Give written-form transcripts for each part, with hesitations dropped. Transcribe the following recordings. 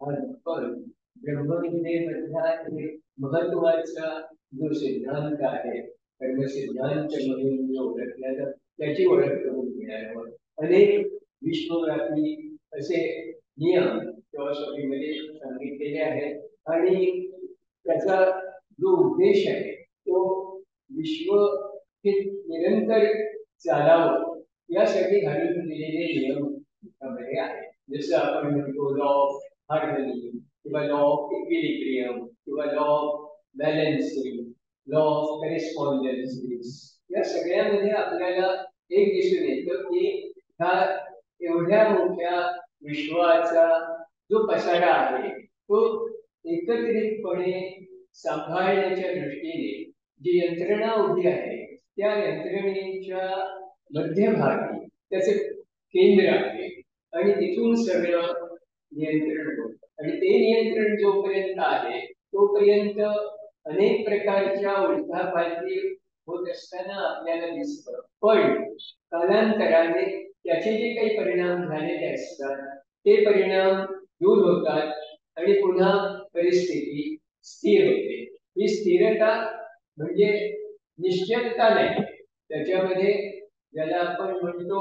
पण ब्रह्मविद्येमधला एक महत्वाचा जो सिद्धांत आहे, कर्म सिद्धांत म्हणून जो ओळखला जातो, त्याची ओळख करून घेण्यावर अनेक विश्वव्यापी असे नियम फिलॉसॉफीमध्ये सांगितलेले आहेत. आणि त्याचा जो उद्देश आहे तो विश्व हे निरंतर चालावं यासाठी घालून दिलेले नियम त्यामध्ये आहेत. जसं आपण म्हणतो लॉ ऑफ हार्मनी किंवा लॉ ऑफ इक्विलिब्रियम किंवा law of balancing, law of correspondence, या सगळ्यामध्ये आपल्याला एक दिसून येतं की ह्या एवढ्या मोठ्या विश्वाचा जो पसारा आहे तो एकत्रितपणे सांभाळण्याच्या दृष्टीने जी यंत्रणा उभी आहे त्या यंत्रणेच्या मध्यभागी त्याचे केंद्र आहे आणि तिथून सगळं नियंत्रण होतं. आणि ते नियंत्रण जोपर्यंत आहे तोपर्यंत अनेक प्रकारच्या उलथापालथी होत असताना आपल्याला दिसतं. पण कालांतराने त्याचे जे काही परिणाम झालेले असतात ते परिणाम दूर होतात आणि पुन्हा परिस्थिती स्थिर होते. ही स्थिरता म्हणजे निश्चलता नाही, त्याच्यामध्ये ज्याला आपण म्हणतो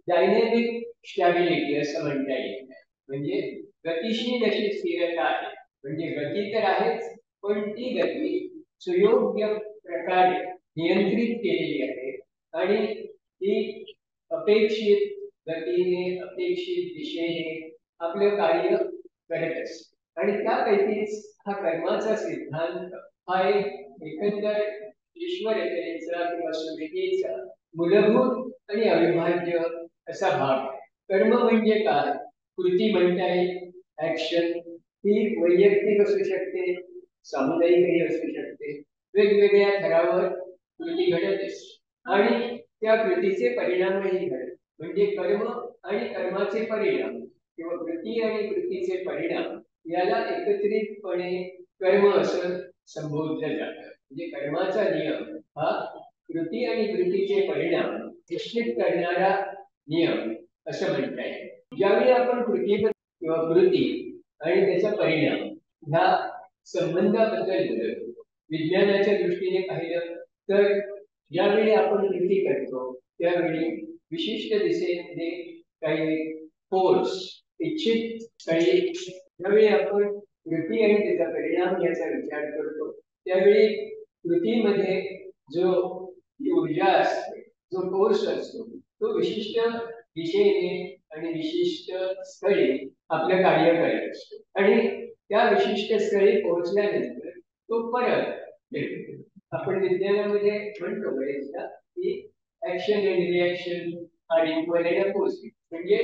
डायनेमिक स्टॅबिलिटी असं म्हणता येईल. म्हणजे गतिशील अशी स्थिरता आहे. म्हणजे गती तर आहेच, पण ती गती सुयोग्य प्रकारे नियंत्रित केलेली आहे आणि ती अपेक्षित गतीने अपेक्षित दिशेने आपलं कार्य करत असते. आणि त्यापैकीच हा कर्माचा सिद्धांत हा एक एकंदर ईश्वरतेचा किंवा सृष्टीचा मूलभूत आणि अविभाज्य असा भाग आहे. कर्म म्हणजे काय? कृती म्हणता येईल, ऍक्शन. ही वैयक्तिक असू शकते, सामुदायिकही असू शकते. वेगवेगळ्या थरावर कृती घडत असते आणि त्या कृतीचे परिणामही घडत. म्हणजे कर्म आणि कर्माचे परिणाम किंवा कृती आणि कृतीचे परिणाम याला एकत्रितपणे कर्म असं संबोधलं जातं. म्हणजे कर्माचा नियम हा कृती आणि कृतीचे परिणाम निश्चित करणारा नियम असं म्हणता येईल. ज्यावेळी आपण कृती किंवा कृती आणि त्याचा परिणाम ह्या संबंधाबद्दल बोलतो, विज्ञानाच्या दृष्टीने पाहिलं तर ज्यावेळी आपण कृती करतो त्यावेळी विशिष्ट दिशेने काही फोर्स इच्छित काही, ज्यावेळी आपण कृती आणि त्याचा परिणाम याचा विचार करतो त्यावेळी कृतीमध्ये जो ऊर्जा असते, जो फोर्स असतो, तो विशिष्ट दिशेने आणि विशिष्ट स्थळी आपलं कार्य करत असतो आणि त्या विशिष्ट स्थळी पोहोचल्यानंतर तो परत येतो. आपण विज्ञानामध्ये म्हणतो बरेचदा की action and reaction are equal and opposite. म्हणजे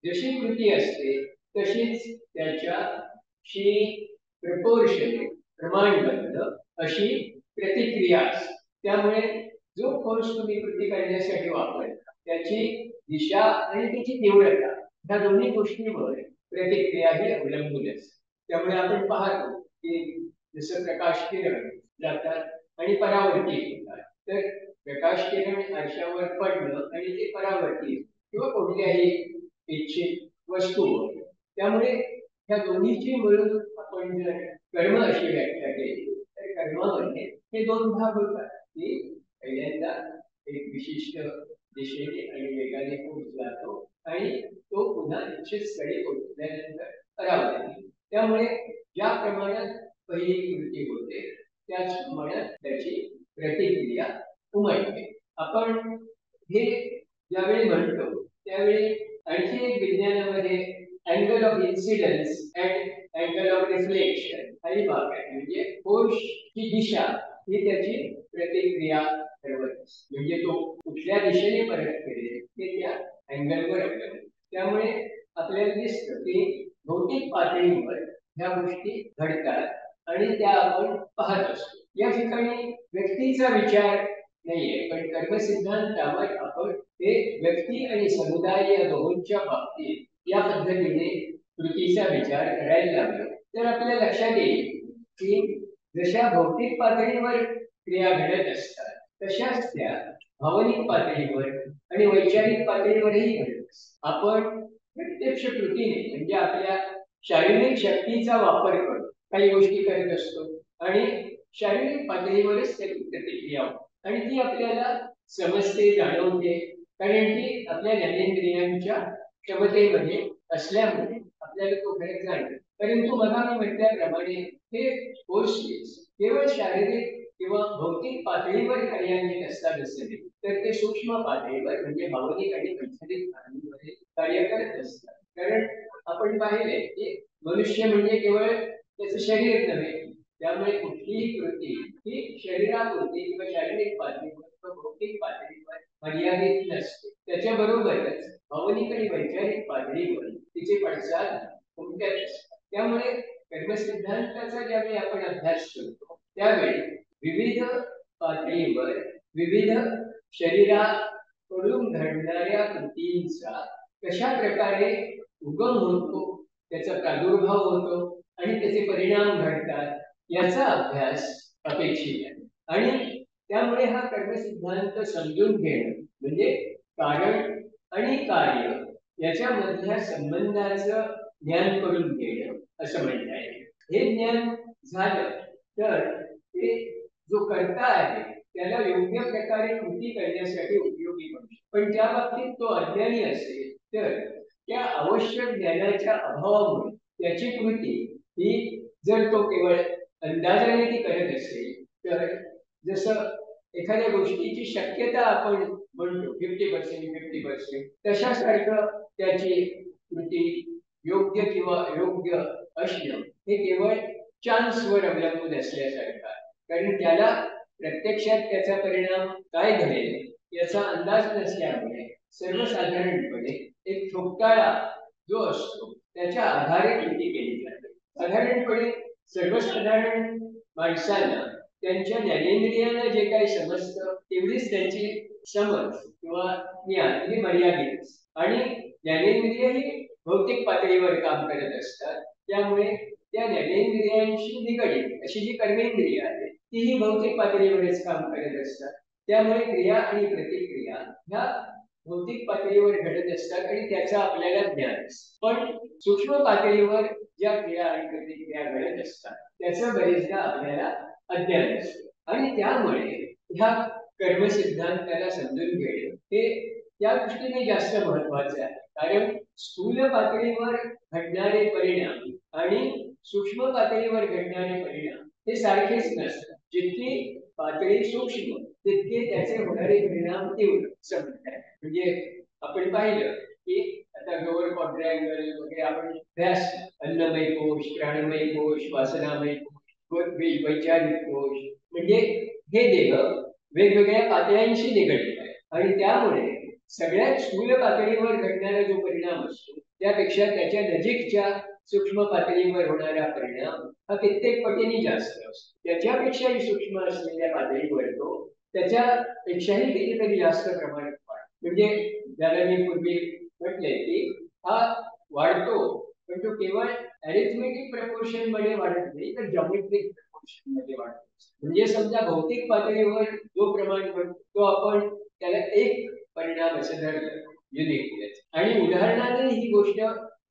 जशी कृती असते तशीच त्याच्याशी प्रपोर्शन प्रमाणबद्ध अशी प्रतिक्रिया असते. त्यामुळे जो फोर्स तुम्ही कृती करण्यासाठी वापरता त्याची दिशा आणि त्याची तीव्रता ह्या दोन्ही गोष्टींवर प्रतिक्रिया ही अवलंबून असते. त्यामुळे आपण पाहतो की जसं प्रकाश किरण जातात आणि परावर्तित होतात, तर प्रकाश किरण आरशावर पडणं आणि ते परावर्तित किंवा कोणत्याही इच्छित वस्तूवर, त्यामुळे ह्या दोन्हीची मिळून आपण जर कर्म अशी व्याख्या केली तर कर्मामध्ये हे दोन भाग होतात की पहिल्यांदा एक विशिष्ट दिशेने आणि वेगाने पुढे जातो आणि तो पुन्हा इच्छित स्थळी पोहोचल्यानंतर परावर्तित. त्यामुळे ज्या प्रमाणात पहिली कृती होते त्याच प्रमाणात त्याची प्रतिक्रिया उमटते. आपण हे ज्यावेळी म्हणतो त्यावेळी आणखी एक विज्ञानामध्ये angle of incidence and angle of reflection हा भाग आहे. म्हणजे फोर्सची दिशा ही त्याची प्रतिक्रिया ठरवत असते. म्हणजे तो कुठल्या दिशेने परत फिरेल ते त्या अँगलवर अवलंबून. त्यामुळे आपल्याला दिसतं की भौतिक पातळीवर ह्या गोष्टी घडतात आणि त्या आपण पाहत असतो. या ठिकाणी व्यक्तीचा विचार नाहीये, पण कर्मसिद्धांतावर आपण हे व्यक्ती आणि समुदाय या दोहोंच्या बाबतीत या पद्धतीने कृतीचा विचार करायला लागलो तर आपल्या लक्षात येईल की जशा भौतिक पातळीवर क्रिया घडत असतात तशाच त्या भावनिक पातळीवर आणि वैचारिक पातळीवरही घडत असतात. आपण प्रत्यक्ष कृतीने म्हणजे आपल्या शारीरिक शक्तीचा वापर करून काही गोष्टी करत असतो आणि शारीरिक पातळीवरच त्याची प्रतिक्रिया होते आणि ती आपल्याला समजते, जाणवते, कारण ती आपल्या ज्ञानेंद्रियांच्या क्षमतेमध्ये असल्यामुळे आपल्याला तो फरक जाणतो. परंतु मला मी म्हटल्याप्रमाणे हे कोर्सेस केवळ शारीरिक किंवा भौतिक पातळीवर कार्यान्वित असतात असे तर ते सूक्ष्म पातळीवर म्हणजे भावनिक आणि वैचारिक पातळीवर कार्य करत असतात. कारण आपण पाहिले की मनुष्य म्हणजे केवळ त्याचं शरीर नव्हे, त्यामुळे कुठलीही कृती ही शरीरापुरती किंवा शारीरिक पातळीवर किंवा भौतिक पातळीवर मर्यादित नसते. त्याच्याबरोबरच भावनिक आणि वैचारिक पातळीवर तिचे पडसाद उमटत असतात. त्यामुळे कर्मसिद्धांताचा ज्यावेळी आपण अभ्यास करतो त्यावेळी विविध पातळीवर विविध शरीराकडून घडणाऱ्या कृतींचा कशा प्रकारे उगम होतो, त्याचा प्रादुर्भाव होतो आणि त्याचे परिणाम घडतात याचा अभ्यास अपेक्षित आहे. आणि त्यामुळे हा कर्मसिद्धांत समजून घेणं म्हणजे कारण आणि कार्य याच्यामधल्या संबंधाचं ज्ञान करून घेणं असं म्हणता येईल. हे ज्ञान झालं तर ते जो कर्ता आहे त्याला योग्य प्रकारे कृती करण्यासाठी उपयोगी पडतो. पण त्या बाबतीत तो अज्ञानी असेल तर त्या आवश्यक ज्ञानाच्या अभावामुळे त्याची कृती ही जर तो केवळ अंदाजाने ती करत असेल तर जसं एखाद्या गोष्टीची शक्यता आपण म्हणतो 50% तशासारखं त्याची कृती योग्य किंवा अयोग्य असणं हे केवळ चान्सवर अवलंबून असल्यासारखं आहे. कारण त्याला प्रत्यक्षात त्याचा परिणाम काय घडेल याचा अंदाज नसल्यामुळे सर्वसाधारणपणे एक ठोकताळा जो असतो त्याच्या आधारे कृती केली जाते. साधारणपणे सर्वसाधारण माणसांना त्यांच्या ज्ञानेंद्रियांना जे काही समजतं तेवढीच त्यांची समज किंवा ज्ञान ही मर्यादित आणि ज्ञानेंद्रिय ही भौतिक पातळीवर काम करत असतात. त्यामुळे त्या ज्ञानेंद्रियांशी निगडीत अशी जी कर्मेंद्रिय आहे तीही भौतिक पातळीवरच काम करत असतात. त्यामुळे क्रिया आणि प्रतिक्रिया ह्या भौतिक पातळीवर घडत असतात आणि त्याचं आपल्याला ज्ञान असतं. पण सूक्ष्म पातळीवर ज्या क्रिया आणि प्रतिक्रिया घडत असतात त्याचं बरेचदा आपल्याला अज्ञान असतं आणि त्यामुळे ह्या कर्मसिद्धांताला समजून घेणं हे त्या दृष्टीने जास्त महत्वाचं आहे. कारण स्थूल पातळीवर घडणारे परिणाम आणि सूक्ष्म पातळीवर घडणारे परिणाम हे सारखेच नसतात. जितकी पातळी सूक्ष्म तितके त्याचे होणारे परिणाम तीव्र असं म्हणतात. म्हणजे आपण पाहिलं की आता लोअर क्वाड्रँगल वगैरे आपण अभ्यास अन्नमय कोश, प्राणमय कोश, वासनामय कोश, वैचारिक कोश म्हणजे हे देह वेगवेगळ्या पातळ्यांशी निगडीत आहे आणि त्यामुळे सगळ्यात स्थूल पातळीवर घडणारा जो परिणाम असतो त्यापेक्षा त्याच्या नजीकच्या सूक्ष्म पातळीवर होणारा परिणाम हा कित्येक पटीने जास्त असतो. त्याच्यापेक्षाही सूक्ष्म असलेल्या पातळीवर तो त्याच्यापेक्षाही कितीतरी जास्त प्रमाणात वाढतो. म्हणजे ज्याला मी पूर्वी म्हटले की हा वाढतो पण तो केवळ अरिथमेटिक प्रपोर्शन मध्ये वाढत नाही तर जॉमेट्रिक प्रपोर्शन मध्ये वाढतो. म्हणजे समजा भौतिक पातळीवर जो प्रमाण घडतो तो आपण त्याला एक परिणाम असं धरलं युनिक. आणि उदाहरणाने ही गोष्ट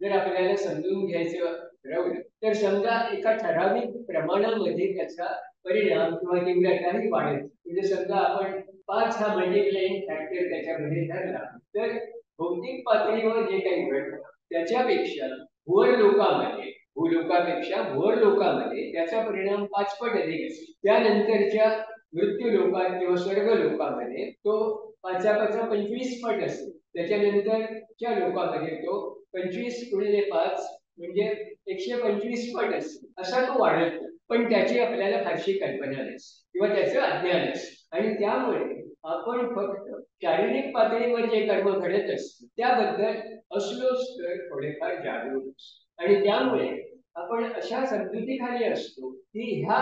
जर आपल्याला समजून घ्यायचं ठरवलं तर समजा एका ठराविक प्रमाणामध्ये त्याचा परिणाम किंवा तीव्रता ही वाढेल. म्हणजे समजा आपण 5 हा मल्टिप्लाइंग फॅक्टर त्याच्यामध्ये धरला तर भौतिक पातळीवर जे काही घडतं त्याच्यापेक्षा भुवर लोकांमध्ये भूलोकापेक्षा भुवर लोकांमध्ये त्याचा परिणाम 5 पट अधिक असेल. त्यानंतरच्या मृत्यू लोकात किंवा स्वर्ग लोकांमध्ये तो 5 पट असेल. त्याच्यानंतरच्या लोकांमध्ये तो 25 गुणिले 5 म्हणजे 125 पट असेल. असा तो वाढतो पण त्याची आपल्याला फारशी कल्पना नसते किंवा त्याचं अज्ञान असतं आणि त्यामुळे आपण फक्त शारीरिक पातळीवर जे कर्म घडत असतं त्याबद्दल असलोच तर थोडेफार जागरूक असतो आणि त्यामुळे आपण अशा समजुतीखाली असतो की ह्या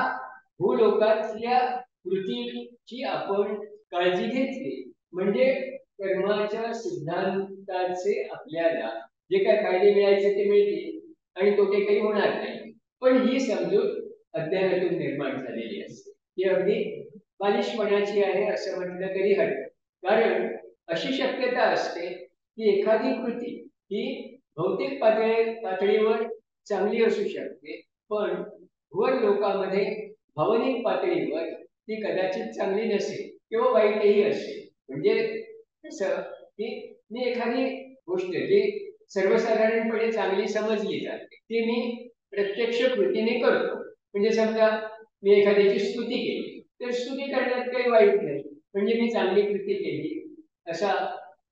भूलोकातल्या कृतीची आपण काळजी घेतली म्हणजे कर्माच्या सिद्धांताचे आपल्याला जे काय फायदे मिळायचे ते मिळतील आणि तोटे काही होणार नाही. पण ही समजूत अज्ञानातून निर्माण झालेली असते. ही अगदी बालिशपणाची आहे असं म्हटलं तरी हरकत. कारण अशी शक्यता असते की एखादी कृती ही भौतिक पातळीवर चांगली असू शकते, पण वर लोकांमध्ये भावनिक पातळीवर ती कदाचित चांगली नसेल किंवा वाईटही असेल. म्हणजे कसं की मी एखादी गोष्ट जी सर्वसाधारणपणे चांगली समजली जाते ती मी प्रत्यक्ष कृतीने करतो. म्हणजे समजा मी एखाद्याची स्तुती केली तर स्तुती करण्यात काही वाईट नाही, म्हणजे मी चांगली कृती केली असा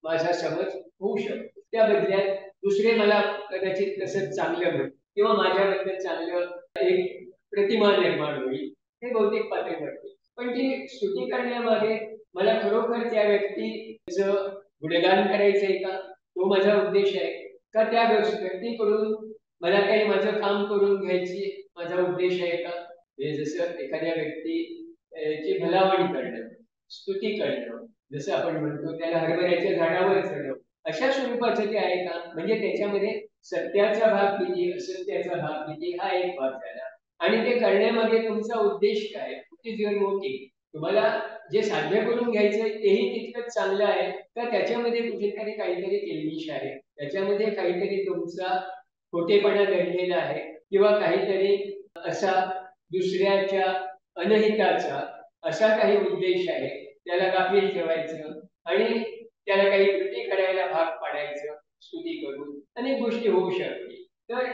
माझा समज होऊ शकतो. त्या बदल्यात दुसरे मला कदाचित तसंच चांगलं म्हणतील किंवा माझ्याबद्दल चांगलं एक प्रतिमा निर्माण होईल, हे भौतिक पातळीवरती. पण ती स्तुती करण्यामागे मला खरोखर त्या व्यक्तीचं गुणगान करायचंय का, तो माझा उद्देश आहे का, त्या व्यक्तीकडून मला काही माझं काम करून घ्यायची माझा उद्देश आहे का. हे जसं एखाद्या व्यक्ती ची भलावणी करणं, स्तुती करणं, जसं आपण म्हणतो त्याला हरभऱ्याच्या झाडावर चढव, अशा स्वरूपाचं ते आहे का. म्हणजे त्याच्यामध्ये सत्याचा भाग किती, असत्याचा भाग किती, हा एक भाग झाला. आणि ते करण्यामागे तुमचा उद्देश काय, इज युअर मोटिव्ह. तुम्हाला जे साध्य करून घ्यायचंय तेही तितकंच चांगलं आहे का त्याच्यामध्ये कुठेतरी काहीतरी किलबिश आहे, त्याच्यामध्ये काहीतरी तुमचा खोटेपणा दडलेला आहे किंवा काहीतरी असा दुसऱ्याच्या अनहिताचा असा काही उद्देश आहे, त्याला गाफील ठेवायचं आणि त्याला काही कृती करायला भाग पाडायचं स्तुती करून. अनेक गोष्टी होऊ शकते. तर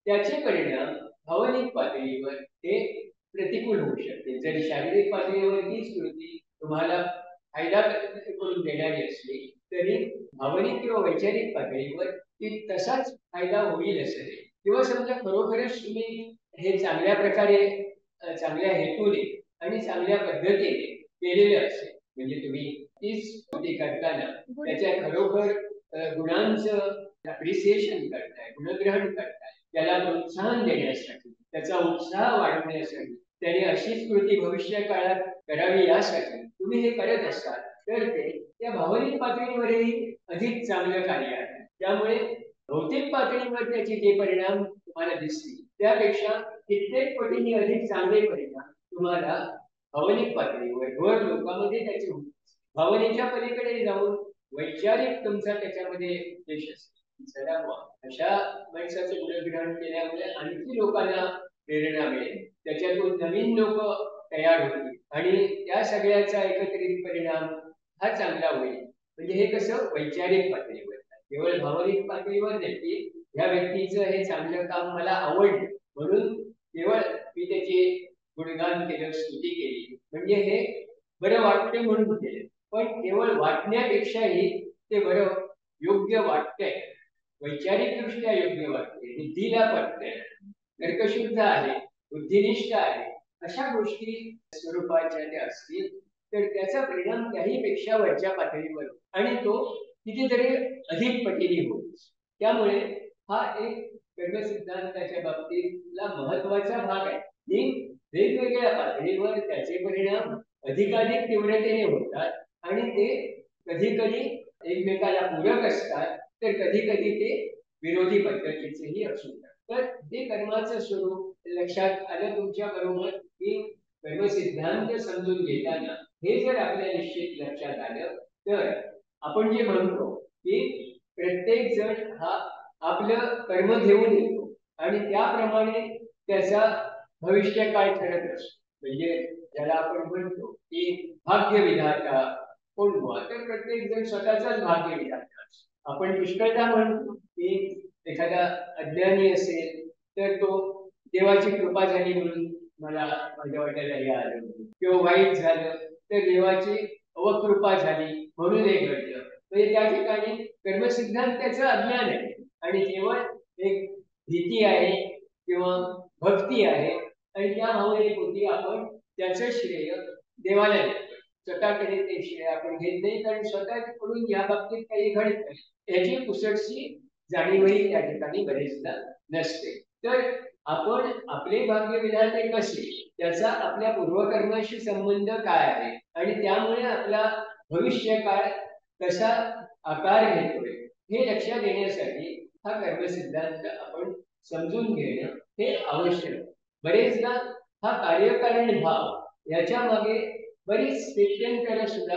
त्याचे परिणाम भावनिक पातळीवर हे प्रतिकूल होऊ शकते. जर शारीरिक पातळीवर हीच कृती तुम्हाला फायदा करून देणारी असली तरी भावनिक किंवा वैचारिक पातळीवर ती तसाच फायदा होईल असं नाही. किंवा समजा खरोखरच तुम्ही हे चांगल्या प्रकारे चांगल्या हेतूने आणि चांगल्या पद्धतीने केलेलं असेल, म्हणजे तुम्ही तीच कृती करताना त्याच्या खरोखर गुणांचं अप्रिसिएशन करताय, गुणग्रहण करताय, त्याला प्रोत्साहन देण्यासाठी, त्याचा उत्साह वाढवण्यासाठी, त्याने अशीच कृती भविष्य काळात करावी यासाठी तुम्ही हे करत असाल तर ते त्या भावनिक पातळीवरही अधिक चांगलं कार्य आहे. त्यामुळे भौतिक पातळीवर त्याचे जे परिणाम तुम्हाला दिसतील त्यापेक्षा कित्येक पटीने अधिक चांगले परिणाम तुम्हाला भावनिक पातळीवर वर लोकांमध्ये त्याचे होतील. भावनेच्या पलीकडे जाऊन वैचारिक तुमचा त्याच्यामध्ये उद्देश असेल, चला अशा माणसाचं गुणग्रहण केल्यामुळे आणखी लोकांना प्रेरणा मिळेल, त्याच्यातून नवीन लोक तयार होतील आणि त्या सगळ्याचा एकत्रित परिणाम हा चांगला होईल. म्हणजे हे कसं वैचारिक पातळीवर, केवळ भावनिक पातळीवर नाही की ह्या व्यक्तीचं हे चांगलं काम मला आवडलं म्हणून केवळ मी त्याचे गुणगान केलं, स्तुती केली म्हणजे हे बरं वाटते म्हणून केलं. पण केवळ वाटण्यापेक्षाही ते बरं योग्य वाटतंय, वैचारिकदृष्ट्या योग्य वाटते, बुद्धीला पटतंय, तर्कशुद्ध आहे, बुद्धिनिष्ठ आहे, अशा गोष्टी स्वरूपाच्या त्या असतील तर त्याचा परिणाम त्याही पेक्षा वरच्या पातळीवर आणि तो कितीतरी अधिक पटीने होईल. त्यामुळे हा एक कर्मसिद्धांताच्या बाबतीतला महत्वाचा भाग आहे की वेगवेगळ्या पातळीवर त्याचे परिणाम अधिकाधिक तीव्रतेने होतात आणि ते कधी कधी एकमेकाला पूरक असतात तर कधी कधी ते विरोधी पद्धतीचेही असू शकतात. तर ते कर्माचं स्वरूप लक्षात आलं तुमच्या बरोबर की कर्मसिद्धांत समजून घेताना हे जर आपल्या निश्चित लक्षात आलं तर आपण जे म्हणतो की प्रत्येक जण हा आपलं कर्म घेऊन येतो आणि त्याप्रमाणे त्याचा भविष्य काय ठरत असतो. म्हणजे ज्याला आपण म्हणतो की भाग्य विधाता कोण हुआ, तर प्रत्येक जण स्वतःचाच भाग्य विधाता असतो. आपण पुष्कळदा म्हणतो की एखादा अज्ञानी असेल तर तो देवाची कृपा झाली म्हणून मला माझ्या वाट्याला हे आलं, किंवा वाईट झालं तर देवाची अवकृपा झाली म्हणून हे घडलं. म्हणजे त्या ठिकाणी कर्मसिद्धांत त्याचं अज्ञान आहे आणि केवळ एक भीती आहे किंवा भक्ती आहे आणि त्या भावनेपोटी आपण त्याचं श्रेय देवाला देतो. स्वतःकडे ते श्रेय आपण घेत नाही कारण स्वतःकडून या बाबतीत काही घडत नाही याची पुसटशी जाणीवही त्या ठिकाणी बरेचदा नसते. तर आपण आपले भाग्य विधाते कसे त्याचा आपल्या पूर्वकर्माशी संबंध काय आहे आणि त्यामुळे आपला भविष्य काळ कसा आकार घेतोय हे लक्षात येण्यासाठी हा कर्मसिद्धांत आपण समजून घेणं हे आवश्यक. बरेचदा हा कार्यकारण भाव याच्या मागे बरीच स्थित्यंतर सुद्धा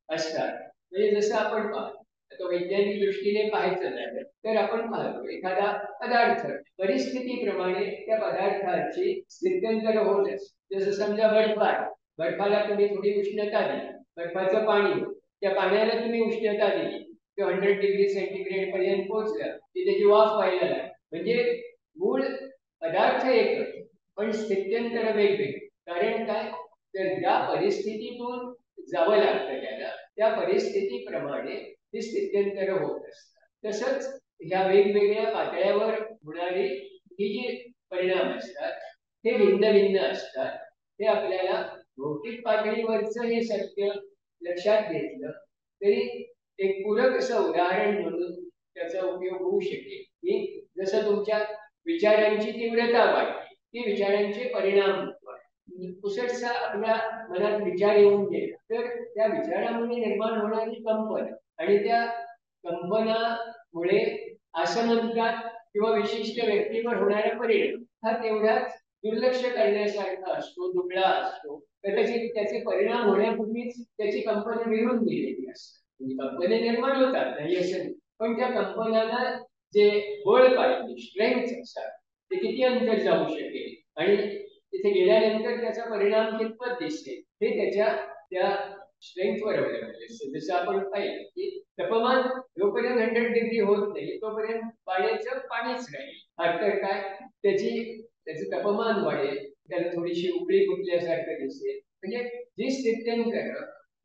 असतात. म्हणजे जसं आपण पाहतो आता वैज्ञानिक दृष्टीने पाहायचं झालं तर आपण पाहतो एखादा पदार्थ परिस्थितीप्रमाणे त्या पदार्थाची स्थित्यंतर होत असते. जसं समजा बर्फ आहे, बर्फाला तुम्ही थोडी उष्णता दिली, बर्फाचं पाणी, त्या पाण्याला तुम्ही उष्णता दिली, ते 100 डिग्री सेंटीग्रेड पर्यंत पोहोचलं की त्याची वाफ व्हायला लागली. म्हणजे मूळ पदार्थ एकच पण स्थित्यंतर वेगवेगळे. कारण काय, तर ज्या परिस्थितीतून जावं लागतं त्याला त्या परिस्थितीप्रमाणे ती स्थित्यंतर होत असतात. तसंच ह्या वेगवेगळ्या पातळ्यावर होणारी ही जी परिणाम असतात हे भिन्न भिन्न असतात. हे आपल्याला भौतिक पातळीवरचं हे सत्य लक्षात घेतलं तरी एक पूरक असं उदाहरण म्हणून त्याचा उपयोग होऊ शकेल की जसं तुमच्या विचारांची तीव्रता वाढली की विचारांचे परिणाम पुसटसा आपल्या मनात विचार येऊन गेला तर त्या विचारामुळे निर्माण होणारी कंपन आणि त्या कंपनामुळे असमंतात किंवा विशिष्ट व्यक्तीवर होणारा परिणाम हा तेवढाच दुर्लक्ष करण्यासारखा असतो, दुबळा असतो. कदाचित त्याचे परिणाम होण्यापूर्वीच त्याची कंपनी मिळून गेलेली असते. कंपनी निर्माण होतात नाही असं नाही, पण त्या कंपन्यांना जे बळ पाहिजे, स्ट्रेंथ असतात, ते किती अंतर जाऊ शकेल आणि तिथे गेल्यानंतर त्याचा परिणाम कितपत दिसेल हे त्याच्या त्या स्ट्रेंथवर अवलंबून असते. जसं आपण पाहिलं की तापमान जोपर्यंत 100 डिग्री होत नाही तोपर्यंत पाण्याचं पाणीच राहील. तर काय त्याचं तापमान वाढेल, त्याला थोडीशी उकळी फुटल्यासारखं दिसेल. म्हणजे जी स्थित्यंतर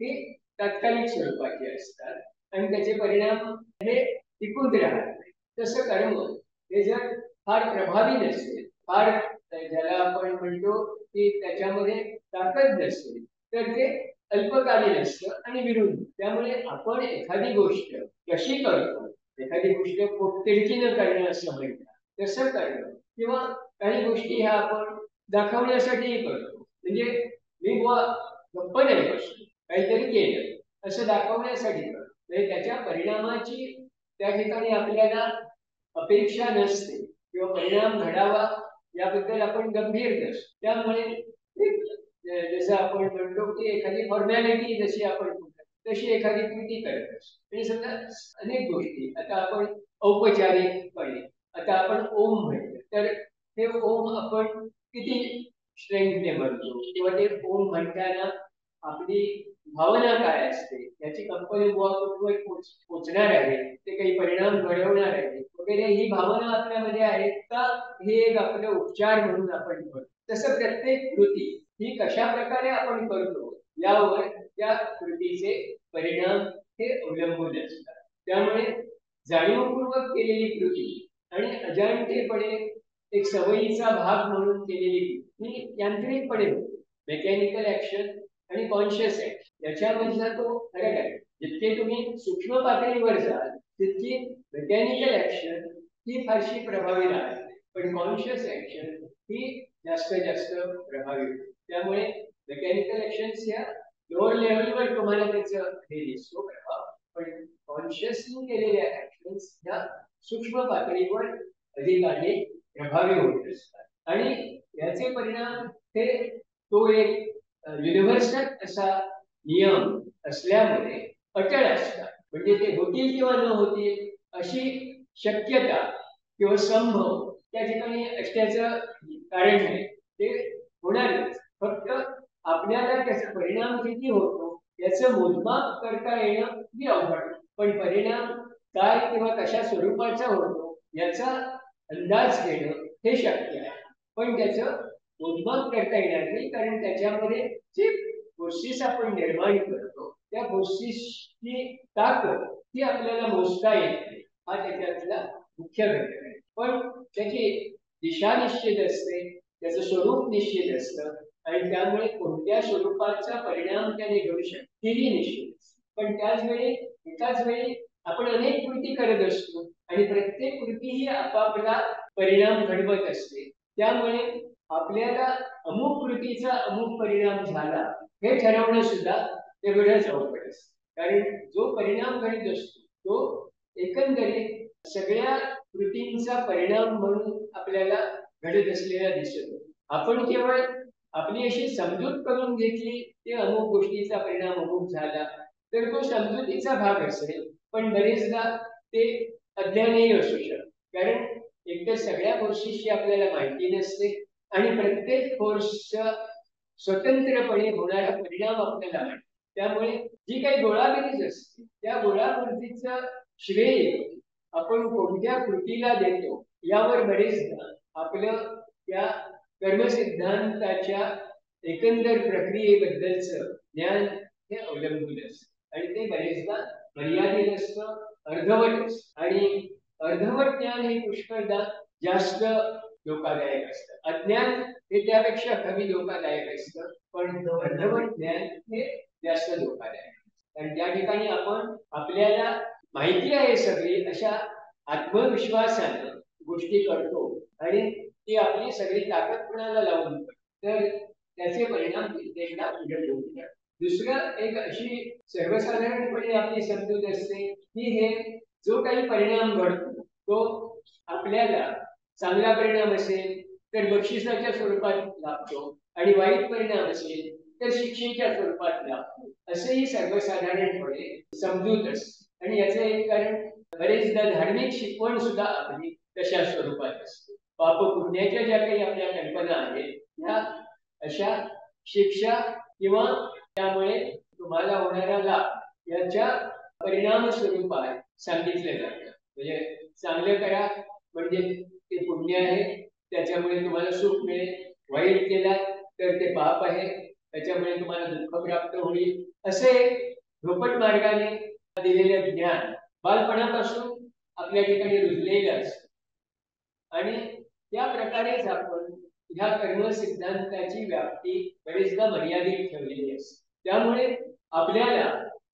ही तात्कालिक स्वरूपाची असतात आणि त्याचे परिणाम हे टिकून राहत नाही. तसं कर्म हे जर फार प्रभावी नसेल, फार ज्याला आपण म्हणतो की त्याच्यामध्ये ताकद नसेल तर ते अल्पकालीन असतं आणि विरुद्ध. त्यामुळे आपण एखादी गोष्ट कशी करतो, एखादी गोष्ट पोटतिडकीनं करणं असं म्हणतात तसं करणं किंवा काही गोष्टी ह्या आपण दाखवण्यासाठीही करतो. म्हणजे मी बुवा गप्प नाही बसलो, काहीतरी केलं असं दाखवण्यासाठी करतो. म्हणजे त्याच्या परिणामाची त्या ठिकाणी आपल्याला अपेक्षा नसते किंवा परिणाम घडावा याबद्दल आपण गंभीर नसतो. त्यामुळे जसं आपण म्हणतो की एखादी फॉर्मॅलिटी जशी आपण तशी एखादी कृती करत असतो. म्हणजे समजा अनेक गोष्टी आता आपण औपचारिकपणे आता आपण ओम म्हणतो तर ते ओम आपण किती स्ट्रेंथने म्हणतो किंवा ते ओम म्हणताना आपली भावना काय असते, याची कंपनी बुवा कुठवर पोचणार आहे, ते काही परिणाम घडवणार आहे वगैरे, ही भावना आपल्यामध्ये आहे का, हे एक आपले उपचार म्हणून आपण करतो. तसं प्रत्येक कृती ही कशा प्रकारे आपण करतो यावर त्या कृतीचे परिणाम हे अवलंबून असतात. त्यामुळे जाणीवपूर्वक केलेली कृती आणि अजाणतेपणे एक सवयीचा भाग म्हणून केलेली ही यांत्रिकपणे मेकॅनिकल ऍक्शन आणि कॉन्शियस ऍक्शन याच्यामधला तो फरक आहे. जितके तुम्ही सूक्ष्म पातळीवर जाल तितकी मेकॅनिकल ऍक्शन ही फारशी प्रभावी राहते, पण कॉन्शियस ऍक्शन ही जास्त प्रभावी होते. त्यामुळे मेकॅनिकल ऍक्शन्स ह्या लोअर लेव्हलवर तुम्हाला त्याचं हे दिसतो प्रभाव, पण कॉन्शियसली केलेल्या ऍक्शन्स ह्या सूक्ष्म पातळीवर अधिकाने प्रभावी होत असतात. आणि याचे परिणाम हे तो एक युनिव्हर्सल असा नियम असल्यामुळे अटळ असतात. म्हणजे ते होतील किंवा न होतील अशी शक्यता किंवा संभव त्या ठिकाणी असण्याचं कारण नाही, ते होणारच. फक्त आपल्याला त्याचा परिणाम किती होतो याचं मोजमाप करता येणं ही अवघड, पण परिणाम काय किंवा कशा स्वरूपाचा होतो याचा अंदाज घेणं हे शक्य आहे. पण त्याचं मोजमाप करता येणार नाही, कारण त्याच्यामध्ये जे फोर्सेस आपण निर्माण करतो त्या फोर्सेसची ताकद ही आपल्याला मोजता येत नाही. हा त्याच्यातला मुख्य घटक आहे. पण त्याची दिशा निश्चित असते, त्याचं स्वरूप निश्चित असतं आणि त्यामुळे कोणत्या स्वरूपाचा परिणाम त्याने घडू शकतो हेही निश्चित असतं. पण त्याच वेळी एकाच वेळी आपण अनेक कृती करत असतो आणि प्रत्येक कृती ही आपापला परिणाम घडवत असते. त्यामुळे आपल्याला अमुक कृतीचा अमुक परिणाम झाला हे ठरवणं सुद्धा तेवढंच अवघड असतं. कारण जो परिणाम घडत असतो तो एकंदरीत सगळ्या कृतींचा परिणाम म्हणून आपल्याला घडत असलेला दिसतो. आपण केवळ आपली अशी समजूत करून घेतली की अमुक गोष्टीचा परिणाम अमुक झाला तर तो समजुतीचा भाग असेल, पण बरेचदा ते अज्ञानही असू शकतं. कारण एकतर सगळ्या फोर्सेसची आपल्याला माहिती नसते आणि प्रत्येक फोर्सचा स्वतंत्रपणे होणारा परिणाम आपल्याला माहिती. त्यामुळे जी काही गोळाबेरीज असते त्या गोळाबेरीजचं श्रेय आपण कोणत्या कृतीला देतो यावर बरेचदा आपलं त्या कर्मसिद्धांताच्या एकंदर प्रक्रियेबद्दलचं ज्ञान हे अवलंबून असतं आणि ते बरेचदा मर्यादित असतं, अर्धवट असतं. आणि अर्धवट ज्ञान हे पुष्कळदा जास्त धोकादायक असतं. अज्ञान हे त्यापेक्षा कमी धोकादायक असतं, पण अर्धवट ज्ञान हे जास्त धोकादायक असतं. आणि त्या ठिकाणी आपण आपल्याला माहिती आहे सगळी अशा आत्मविश्वासानं गोष्टी करतो आणि ती आपली सगळी ताकद कुणाला लावून तर त्याचे परिणाम कित्येकदा उलट होऊ शकतात. दुसरं एक अशी सर्वसाधारणपणे आपली समजूत असते की हे जो काही परिणाम घडतो तो आपल्याला चांगला परिणाम असेल तर बक्षिसाच्या स्वरूपात लाभतो आणि वाईट परिणाम असेल तर शिक्षेच्या स्वरूपात लाभतो, असेही सर्वसाधारणपणे समजूत असते. आणि याचं एक कारण बरेचदा धार्मिक शिकवण सुद्धा आपली तशा स्वरूपात असते. पाप पुण्याच्या ज्या काही आपल्या कल्पना आहेत त्या अशा शिक्षा किंवा त्यामुळे तुम्हाला होणारा लाभ याच्या परिणाम स्वरूपात सांगितले जातं. म्हणजे चांगलं करा म्हणजे ते पुण्य आहे, त्याच्यामुळे तुम्हाला सुख मिळेल. वाईट केला तर ते पाप आहे, त्याच्यामुळे तुम्हाला दुःख प्राप्त होईल. असे धोपट मार्गाने दिलेले ज्ञान बालपणापासून आपल्या ठिकाणी रुजलेलं असतं आणि त्या प्रकारेच आपण ह्या कर्म सिद्धांताची व्याप्ती बरेचदा मर्यादित ठेवलेली असते. त्यामुळे आपल्याला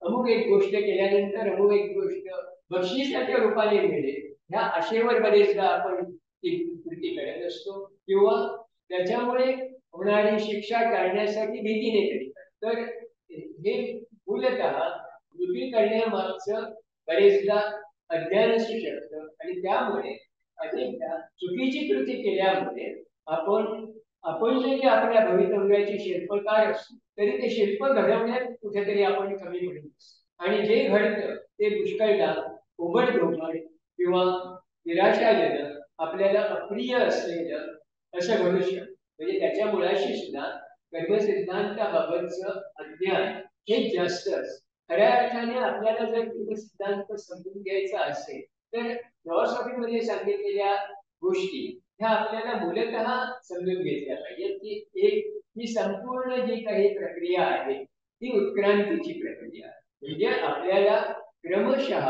अमुक एक गोष्ट केल्यानंतर अमुक एक गोष्ट बक्षिसाच्या रूपाने मिळेल ह्या आशेवर बरेचदा आपण ती कृती करत असतो किंवा त्याच्यामुळे होणारी शिक्षा टाळण्यासाठी भीतीने करीत. तर हे मूलतः कृती करण्यामागचं बरेचदा अज्ञान असू शकतं आणि त्यामुळे अनेकदा चुकीची कृती केल्यामुळे आपण जे आपल्या भवितव्याची शिल्पकार असतो तरी ते शिल्प घडवण्यात कुठेतरी आपण कमी पडतो आणि जे घडतं ते पुष्कळदा उघड किंवा निराशाजनक आपल्याला अप्रिय असलेलं असं घडू शकतं. म्हणजे त्याच्या मुळाशी सुद्धा कर्मसिद्धांताबाबतचं अज्ञान हे जास्त असतं. खऱ्या अर्थाने आपल्याला जर कर्मसिद्धांत समजून घ्यायचा असेल तर फिलॉसॉफीमध्ये सांगितलेल्या गोष्टी ह्या आपल्याला मूलतः समजून घेतल्या पाहिजेत की ही संपूर्ण जी काही प्रक्रिया आहे ती उत्क्रांतीची प्रक्रिया आहे. म्हणजे आपल्याला क्रमशः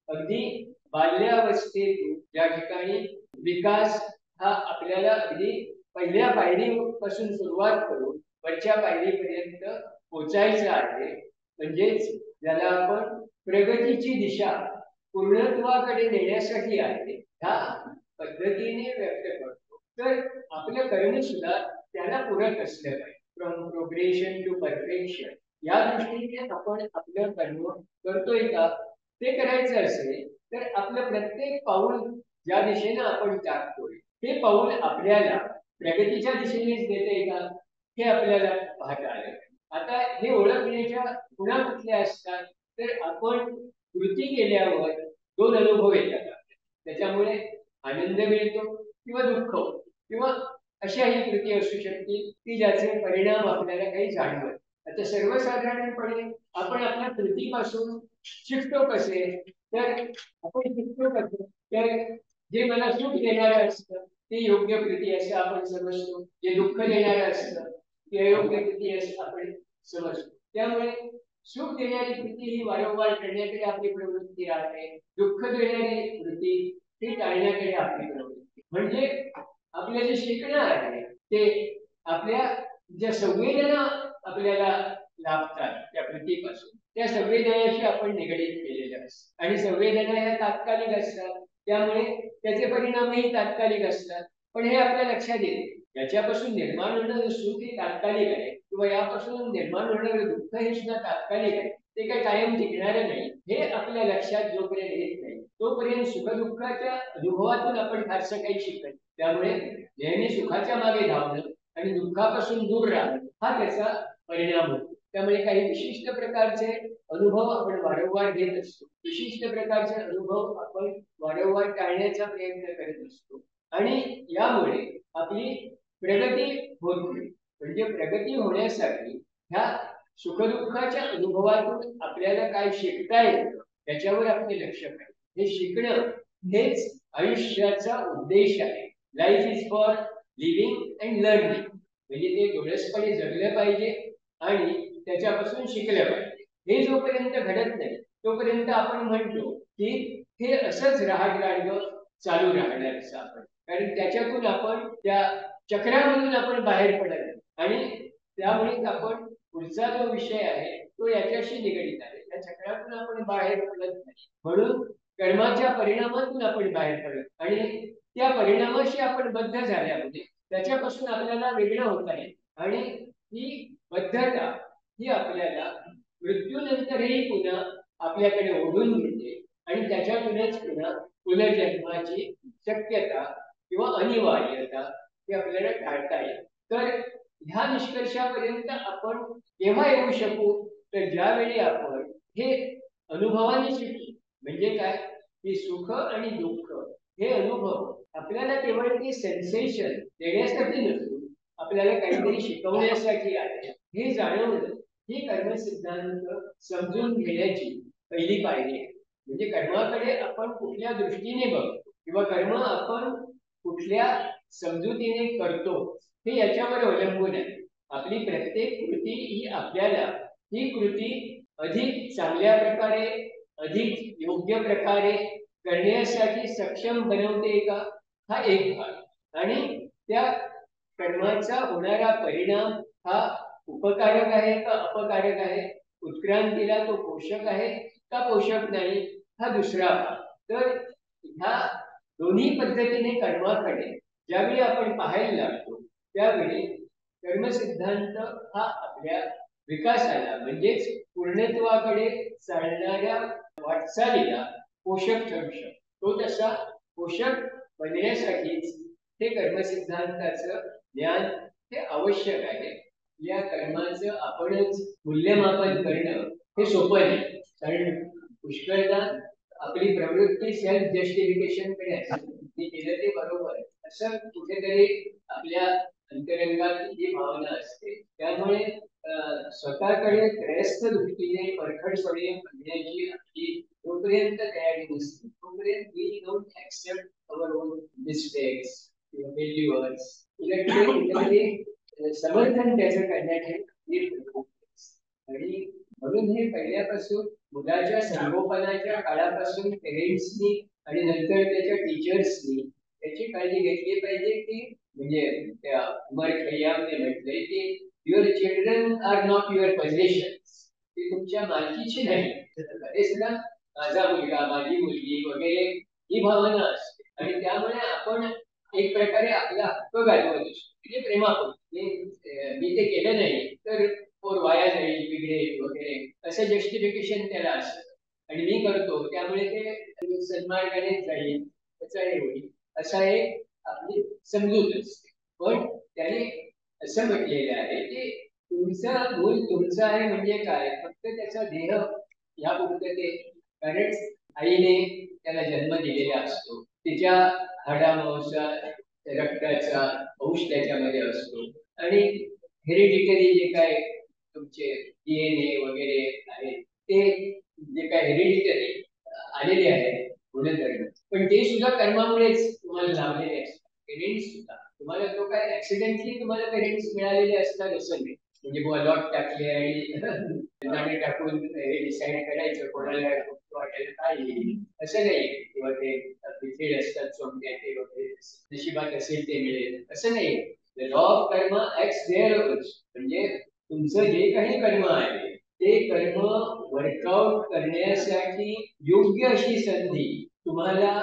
अगदी बाल्यावस्थेतून ज्या ठिकाणी विकास हा आपल्याला अगदी पहिल्या पायरीपासून सुरुवात करून वरच्या पायरीपर्यंत पोचायचं आहे. म्हणजेच ज्याला आपण प्रगतीची दिशा पूर्णत्वाकडे नेण्यासाठी आहे ह्या पद्धतीने व्यक्त करतो. तर आपलं कर्म सुद्धा त्याला पूरक असलं पाहिजे. फ्रॉम प्रोग्रेशन टू परफेक्शन या दृष्टीने आपण आपलं कर्म करतोय का ते करायचं असेल तर आपलं प्रत्येक पाऊल ज्या दिशेनं आपण टाकतोय ते पाऊल आपल्याला प्रगतीच्या दिशेनेच देते का हे आपल्याला पाहता आलं. आता हे ओळखण्याच्या गुणा कुठल्या असतात तर आपण कृती केल्यावर दोन अनुभव येतात. त्याच्यामुळे आनंद मिळतो किंवा दुःख किंवा अशाही कृती असू शकतील की ज्याचे परिणाम आपल्याला काही जाणवत. आता सर्वसाधारणपणे आपण आपल्या कृतीपासून शिकतो कसे तर आपण शिकतो कसे तर जे मला सुख देणारं असतं ते योग्य कृती असं आपण समजतो, जे दुःख देणारं असतं ते अयोग्य कृती असं आपण समजतो. त्यामुळे सुख देणारी कृती ही वारंवार करण्याकडे आपली प्रवृत्ती राहते, दुःख देणारी कृती ही टाळण्याकडे आपली प्रवृत्ती. म्हणजे आपले जे शिकणं आहे ते आपल्या ज्या संवेदना आपल्याला लाभतात त्या कृतीपासून त्या संवेदनाशी आपण निगडीत केलेल्या असतात आणि संवेदना ह्या तात्कालिक असतात त्यामुळे त्याचे परिणामही तात्कालिक असतात. पण हे आपल्या लक्षात येते याच्यापासून निर्माण होणारं सुख हे तात्कालिक आहे किंवा यापासून निर्माण होणारं दुःख हे सुद्धा तात्कालिक आहे, ते काही कायम टिकणारे नाही. हे आपल्या लक्षात जोपर्यंत येत नाही तोपर्यंत सुखदुःखाच्या अनुभवातून आपण फारसं काही शिकत. त्यामुळे नेहमी सुखाच्या मागे धावणं आणि दुःखापासून दूर राहणं हा त्याचा परिणाम होतो. त्यामुळे काही विशिष्ट प्रकारचे अनुभव आपण वारंवार घेत असतो, विशिष्ट प्रकारचे अनुभव आपण वारंवार टाळण्याचा प्रयत्न करत असतो आणि यामुळे आपली प्रगती होत नाही. म्हणजे प्रगती होण्यासाठी ह्या सुखदुःखाच्या अनुभवातून आपल्याला काय शिकता येतं त्याच्यावर आपले लक्ष पाहिजे. हे शिकणं हेच आयुष्याचा उद्देश आहे. Life is for living and learning. म्हणजे ते डोळसपणे जगलं पाहिजे आणि त्याच्यापासून शिकलं पाहिजे. हे जोपर्यंत घडत नाही तोपर्यंत आपण म्हणतो की हे असंच राहत राहिलं चालू राहणार असं आपण, कारण त्याच्यातून आपण त्या चक्रामधून आपण बाहेर पडत आणि त्यामुळे आपण पुढचा जो विषय आहे तो याच्याशी निगडित आहे. त्या चक्रातून आपण बाहेर पडत नाही, म्हणून कर्माच्या परिणामातून आपण बाहेर पडत आणि त्या परिणामाशी आपण बद्ध झाल्यामुळे त्याच्यापासून आपल्याला वेगळं होता येईल आणि ही बद्धता ही आपल्याला मृत्यूनंतरही पुन्हा आपल्याकडे ओढून घेते आणि त्याच्यातूनच पुन्हा पुनर्जन्माची शक्यता किंवा अनिवार्यता ही आपल्याला टाळता येईल. तर ह्या निष्कर्षापर्यंत आपण केव्हा येऊ शकू, तर ज्यावेळी आपण हे अनुभवाने शिकू. म्हणजे काय की सुख आणि दुःख हे अनुभव आपल्याला केवळ ते सेन्सेशन देण्यासाठी नसून आपल्याला काहीतरी शिकवण्यासाठी आहे हे जाणवलं ही कर्मसिद्धांत समजून घेण्याची पहिली पायरी आहे. म्हणजे कर्माकडे आपण कुठल्या दृष्टीने बघतो किंवा कर्म आपण कुठल्या समजुतीने करतो हे याच्यावर अवलंबून आहे. आपली प्रत्येक कृती ही आपल्याला ही कृती अधिक चांगल्या प्रकारे अधिक योग्य प्रकारे करण्यासाठी सक्षम बनवते का, हा एक भाग. आणि त्या कर्माचा होणारा परिणाम हा उपकारक आहे का अपकारक आहे, उत्क्रांतीला तो पोषक आहे का पोषक नाही, हा दुसरा भाग. तर ह्या दोन्ही पद्धतीने कर्माकडे ज्यावेळी आपण पाहायला लागतो त्यावेळी कर्मसिद्धांत हा आपल्या विकासाला म्हणजेच पूर्णत्वाकडे चालणाऱ्या वाटचालीला पोषक ठरू शकतो. तो तसा पोषक बनण्यासाठीच हे कर्मसिद्धांताचं ज्ञान हे आवश्यक आहे. या कर्माचं आपणच मूल्यमापन करणं हे सोपं नाही, कारण पुष्कळदा आपली प्रवृत्ती सेल्फ जस्टिफिकेशन कडे असते. मी केलं ते बरोबर असं कुठेतरी आपल्या अंतरंगात ही भावना असते. त्यामुळे स्वतःकडे त्रयस्थ दृष्टीने परखडपणे बघण्याची आपली तोपर्यंत तयारी नसते तोपर्यंत we don't accept our own mistakes किंवा फेल्युअर्स. कुठेतरी समर्थन त्याचं करण्याचे आणि म्हणून हे पहिल्यापासून मुलाच्या संगोपनाच्या काळापासून पेरेंट्सनी आणि नंतर त्याच्या टीचर्सनी त्याची काळजी घेतली पाहिजे की म्हणजे त्या उमर खय्यामने म्हटलंय की your children are not your possessions. ते तुमच्या मालकीचे नाही. हे सुद्धा माझा मुलगा माझी मुलगी वगैरे ही भावना असते आणि त्यामुळे आपण एक प्रकारे आपला हक्क गाजवत असतो. म्हणजे प्रेमापोटी मी ते केलं नाही तर पोर वाया जाईल बिघडेल वगैरे असं जस्टिफिकेशन त्याला असतं आणि मी करतो त्यामुळे ते सन्मार्गाने जाईल त्याचा हे होईल असा एक आपली समजूत असते. पण त्याने असं म्हटलेलं आहे की तुमचा मूल तुमचा आहे म्हणजे काय, फक्त त्याचा देह ह्या पुरतं ते, कारण आईने त्याला जन्म दिलेला असतो, तिच्या हाडामांसा रक्ताचा अंश त्याच्यामध्ये असतो आणि हेरिडिटरी जे काय तुमचे डीएनए वगैरे आहे ते जे काय हेरिडिटरी आलेले आहे गुणधर्म, पण ते सुद्धा कर्मामुळेच तुम्हाला लाभलेले असतात. पेरेंट्स सुद्धा तुम्हाला तो काय ऍक्सिडेंटली तुम्हाला पेरेंट्स मिळालेले असतात असं नाही. म्हणजे बुवा लॉट टाकले आणि नाणे टाकून हे डिसाईड करायचं कोणाला वाटायला काय येईल असं नाही. किंवा ते पिथेड असतात सोमट्याचे वगैरे नशिबात असेल ते मिळेल असं नाही. द लॉ ऑफ कर्म ऍक्ट्स देअर म्हणजे तुमचं जे काही कर्म आहे ते कर्म वर्कआउट करण्यासाठी योग्य अशी संधी तुम्हाला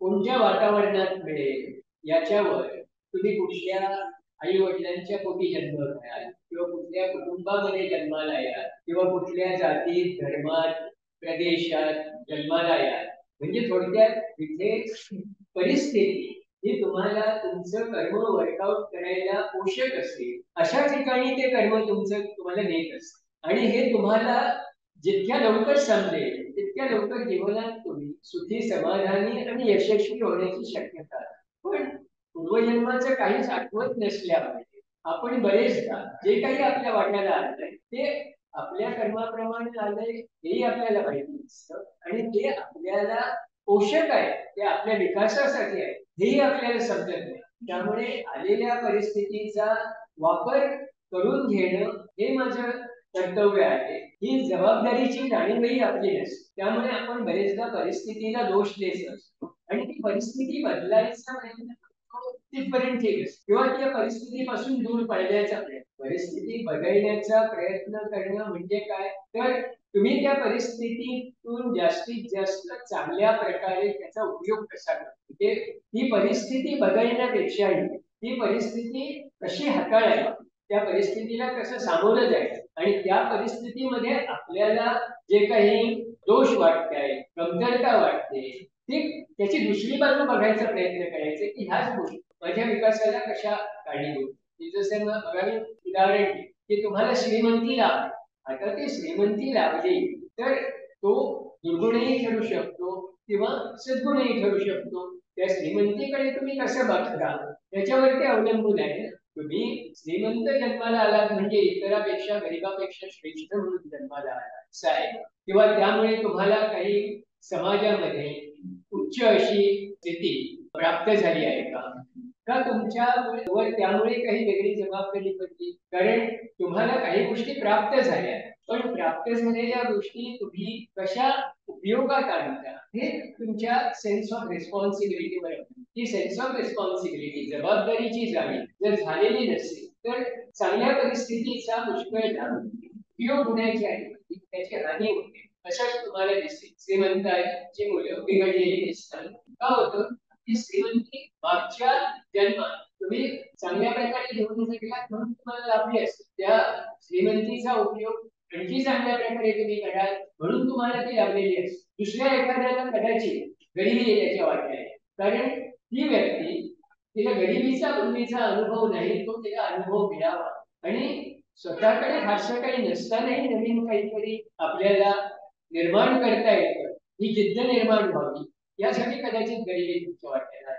कोणत्या वातावरणात मिळेल याच्यावर तुम्ही कुठल्या आई वडिलांच्या पोटी जन्म घ्याल किंवा कुठल्या कुटुंबामध्ये जन्माला याल किंवा कुठल्या जातीत धर्मात प्रदेशात जन्माला याल, म्हणजे थोडक्यात तिथे परिस्थिती ही तुम्हाला तुमचं कर्म वर्कआउट करायला पोषक असते अशा ठिकाणी ते कर्म तुमचं तुम्हाला नेत असते आणि हे तुम्हाला जितक्या लवकर समजेल तितक्या लवकर जीवनात तुम्ही सुखी समाधानी आणि यशस्वी होण्याची शक्यता आहे. पण पूर्वजन्माचं काहीच आठवत नसल्यामुळे आपण बरेचदा जे काही आपल्या वाट्याला आलंय ते आपल्या कर्माप्रमाणे आलंय हेही आपल्याला माहिती नसतं आणि ते आपल्याला पोषक आहे, ते आपल्या विकासासाठी आहे हेही आपल्याला समजत नाही. त्यामुळे आलेल्या परिस्थितीचा वापर करून घेणं हे माझं कर्तव्य आहे. ही जबाबदारीची जाणीवही आपली नसते. त्यामुळे आपण बरेचदा परिस्थितीला दोष देत असतो आणि ती परिस्थिती बदलायचा प्रयत्न करतो तिथपर्यंत ठीक असते किंवा त्या परिस्थितीपासून दूर पळण्याचा प्रयत्न. परिस्थिती बदलण्याचा प्रयत्न करणं म्हणजे काय, तर तुम्ही त्या परिस्थितीतून जास्तीत जास्त चांगल्या प्रकारे त्याचा उपयोग कसा करता. म्हणजे ही परिस्थिती बदलण्यापेक्षाही ती परिस्थिती कशी हाताळायची, त्या परिस्थितीला कसं सामोरं जायचं आणि त्या परिस्थितीमध्ये आपल्याला जे काही दोष वाटताय, कमतरता वाटते, ती त्याची दुसरी बाजू बघायचा प्रयत्न करायचे की ह्याच गोष्टी माझ्या विकासाला कशा कारणीभूत. जसं बघा मी उदाहरण घे की तुम्हाला श्रीमंती लाभली, आता ती श्रीमंती लाभली तर तो दुर्गुणही ठरू शकतो किंवा सद्गुणही ठरू शकतो. त्या श्रीमंतीकडे तुम्ही कसं बघता त्याच्यावरती अवलंबून आहे ना. तुम्ही श्रीमंत जन्माला आलात म्हणजे इतरापेक्षा गरीबापेक्षा श्रेष्ठ म्हणून जन्माला आलात असं आहे किंवा त्यामुळे तुम्हाला काही समाजामध्ये उच्च अशी स्थिती प्राप्त झाली आहे का, का तुमच्यावर त्यामुळे काही वेगळी जबाबदारी पडली, कारण तुम्हाला काही गोष्टी प्राप्त झाल्या पण प्राप्त झालेल्या गोष्टी तुम्ही कशा उपयोगात आणता हे तुमच्या सेन्स ऑफ रिस्पॉन्सिबिलिटीवर. ती सेन्स ऑफ रिस्पॉन्सिबिलिटी जबाबदारीची जाणीव जर झालेली नसेल तर चांगल्या परिस्थितीचा पुष्कळदा उपयोग होण्याची आहे त्याची हानी होते. अशाच तुम्हाला दिसते श्रीमंताची मुलं बिघडलेली दिसतात. का होतं की श्रीमंती मागच्या जन्मात तुम्ही चांगल्या प्रकारे घेऊन शकलात म्हणून तुम्हाला लाभली असते. त्या श्रीमंतीचा उपयोग आणखी चांगल्या प्रकारे तुम्ही कराल म्हणून तुम्हाला ती लाभलेली असते. दुसऱ्या एखाद्याला कदाचित गरिबी त्याच्या वाटते कारण ती व्यक्ती तिला गरिबीचा पूर्वीचा अनुभव नाही, तो तिला अनुभव मिळावा आणि स्वतःकडे फारसं काही नसतानाही नवीन काहीतरी आपल्याला निर्माण करता येतं ही जिद्द निर्माण व्हावी यासाठी कदाचित गरिबी तुमच्या वाट्याला.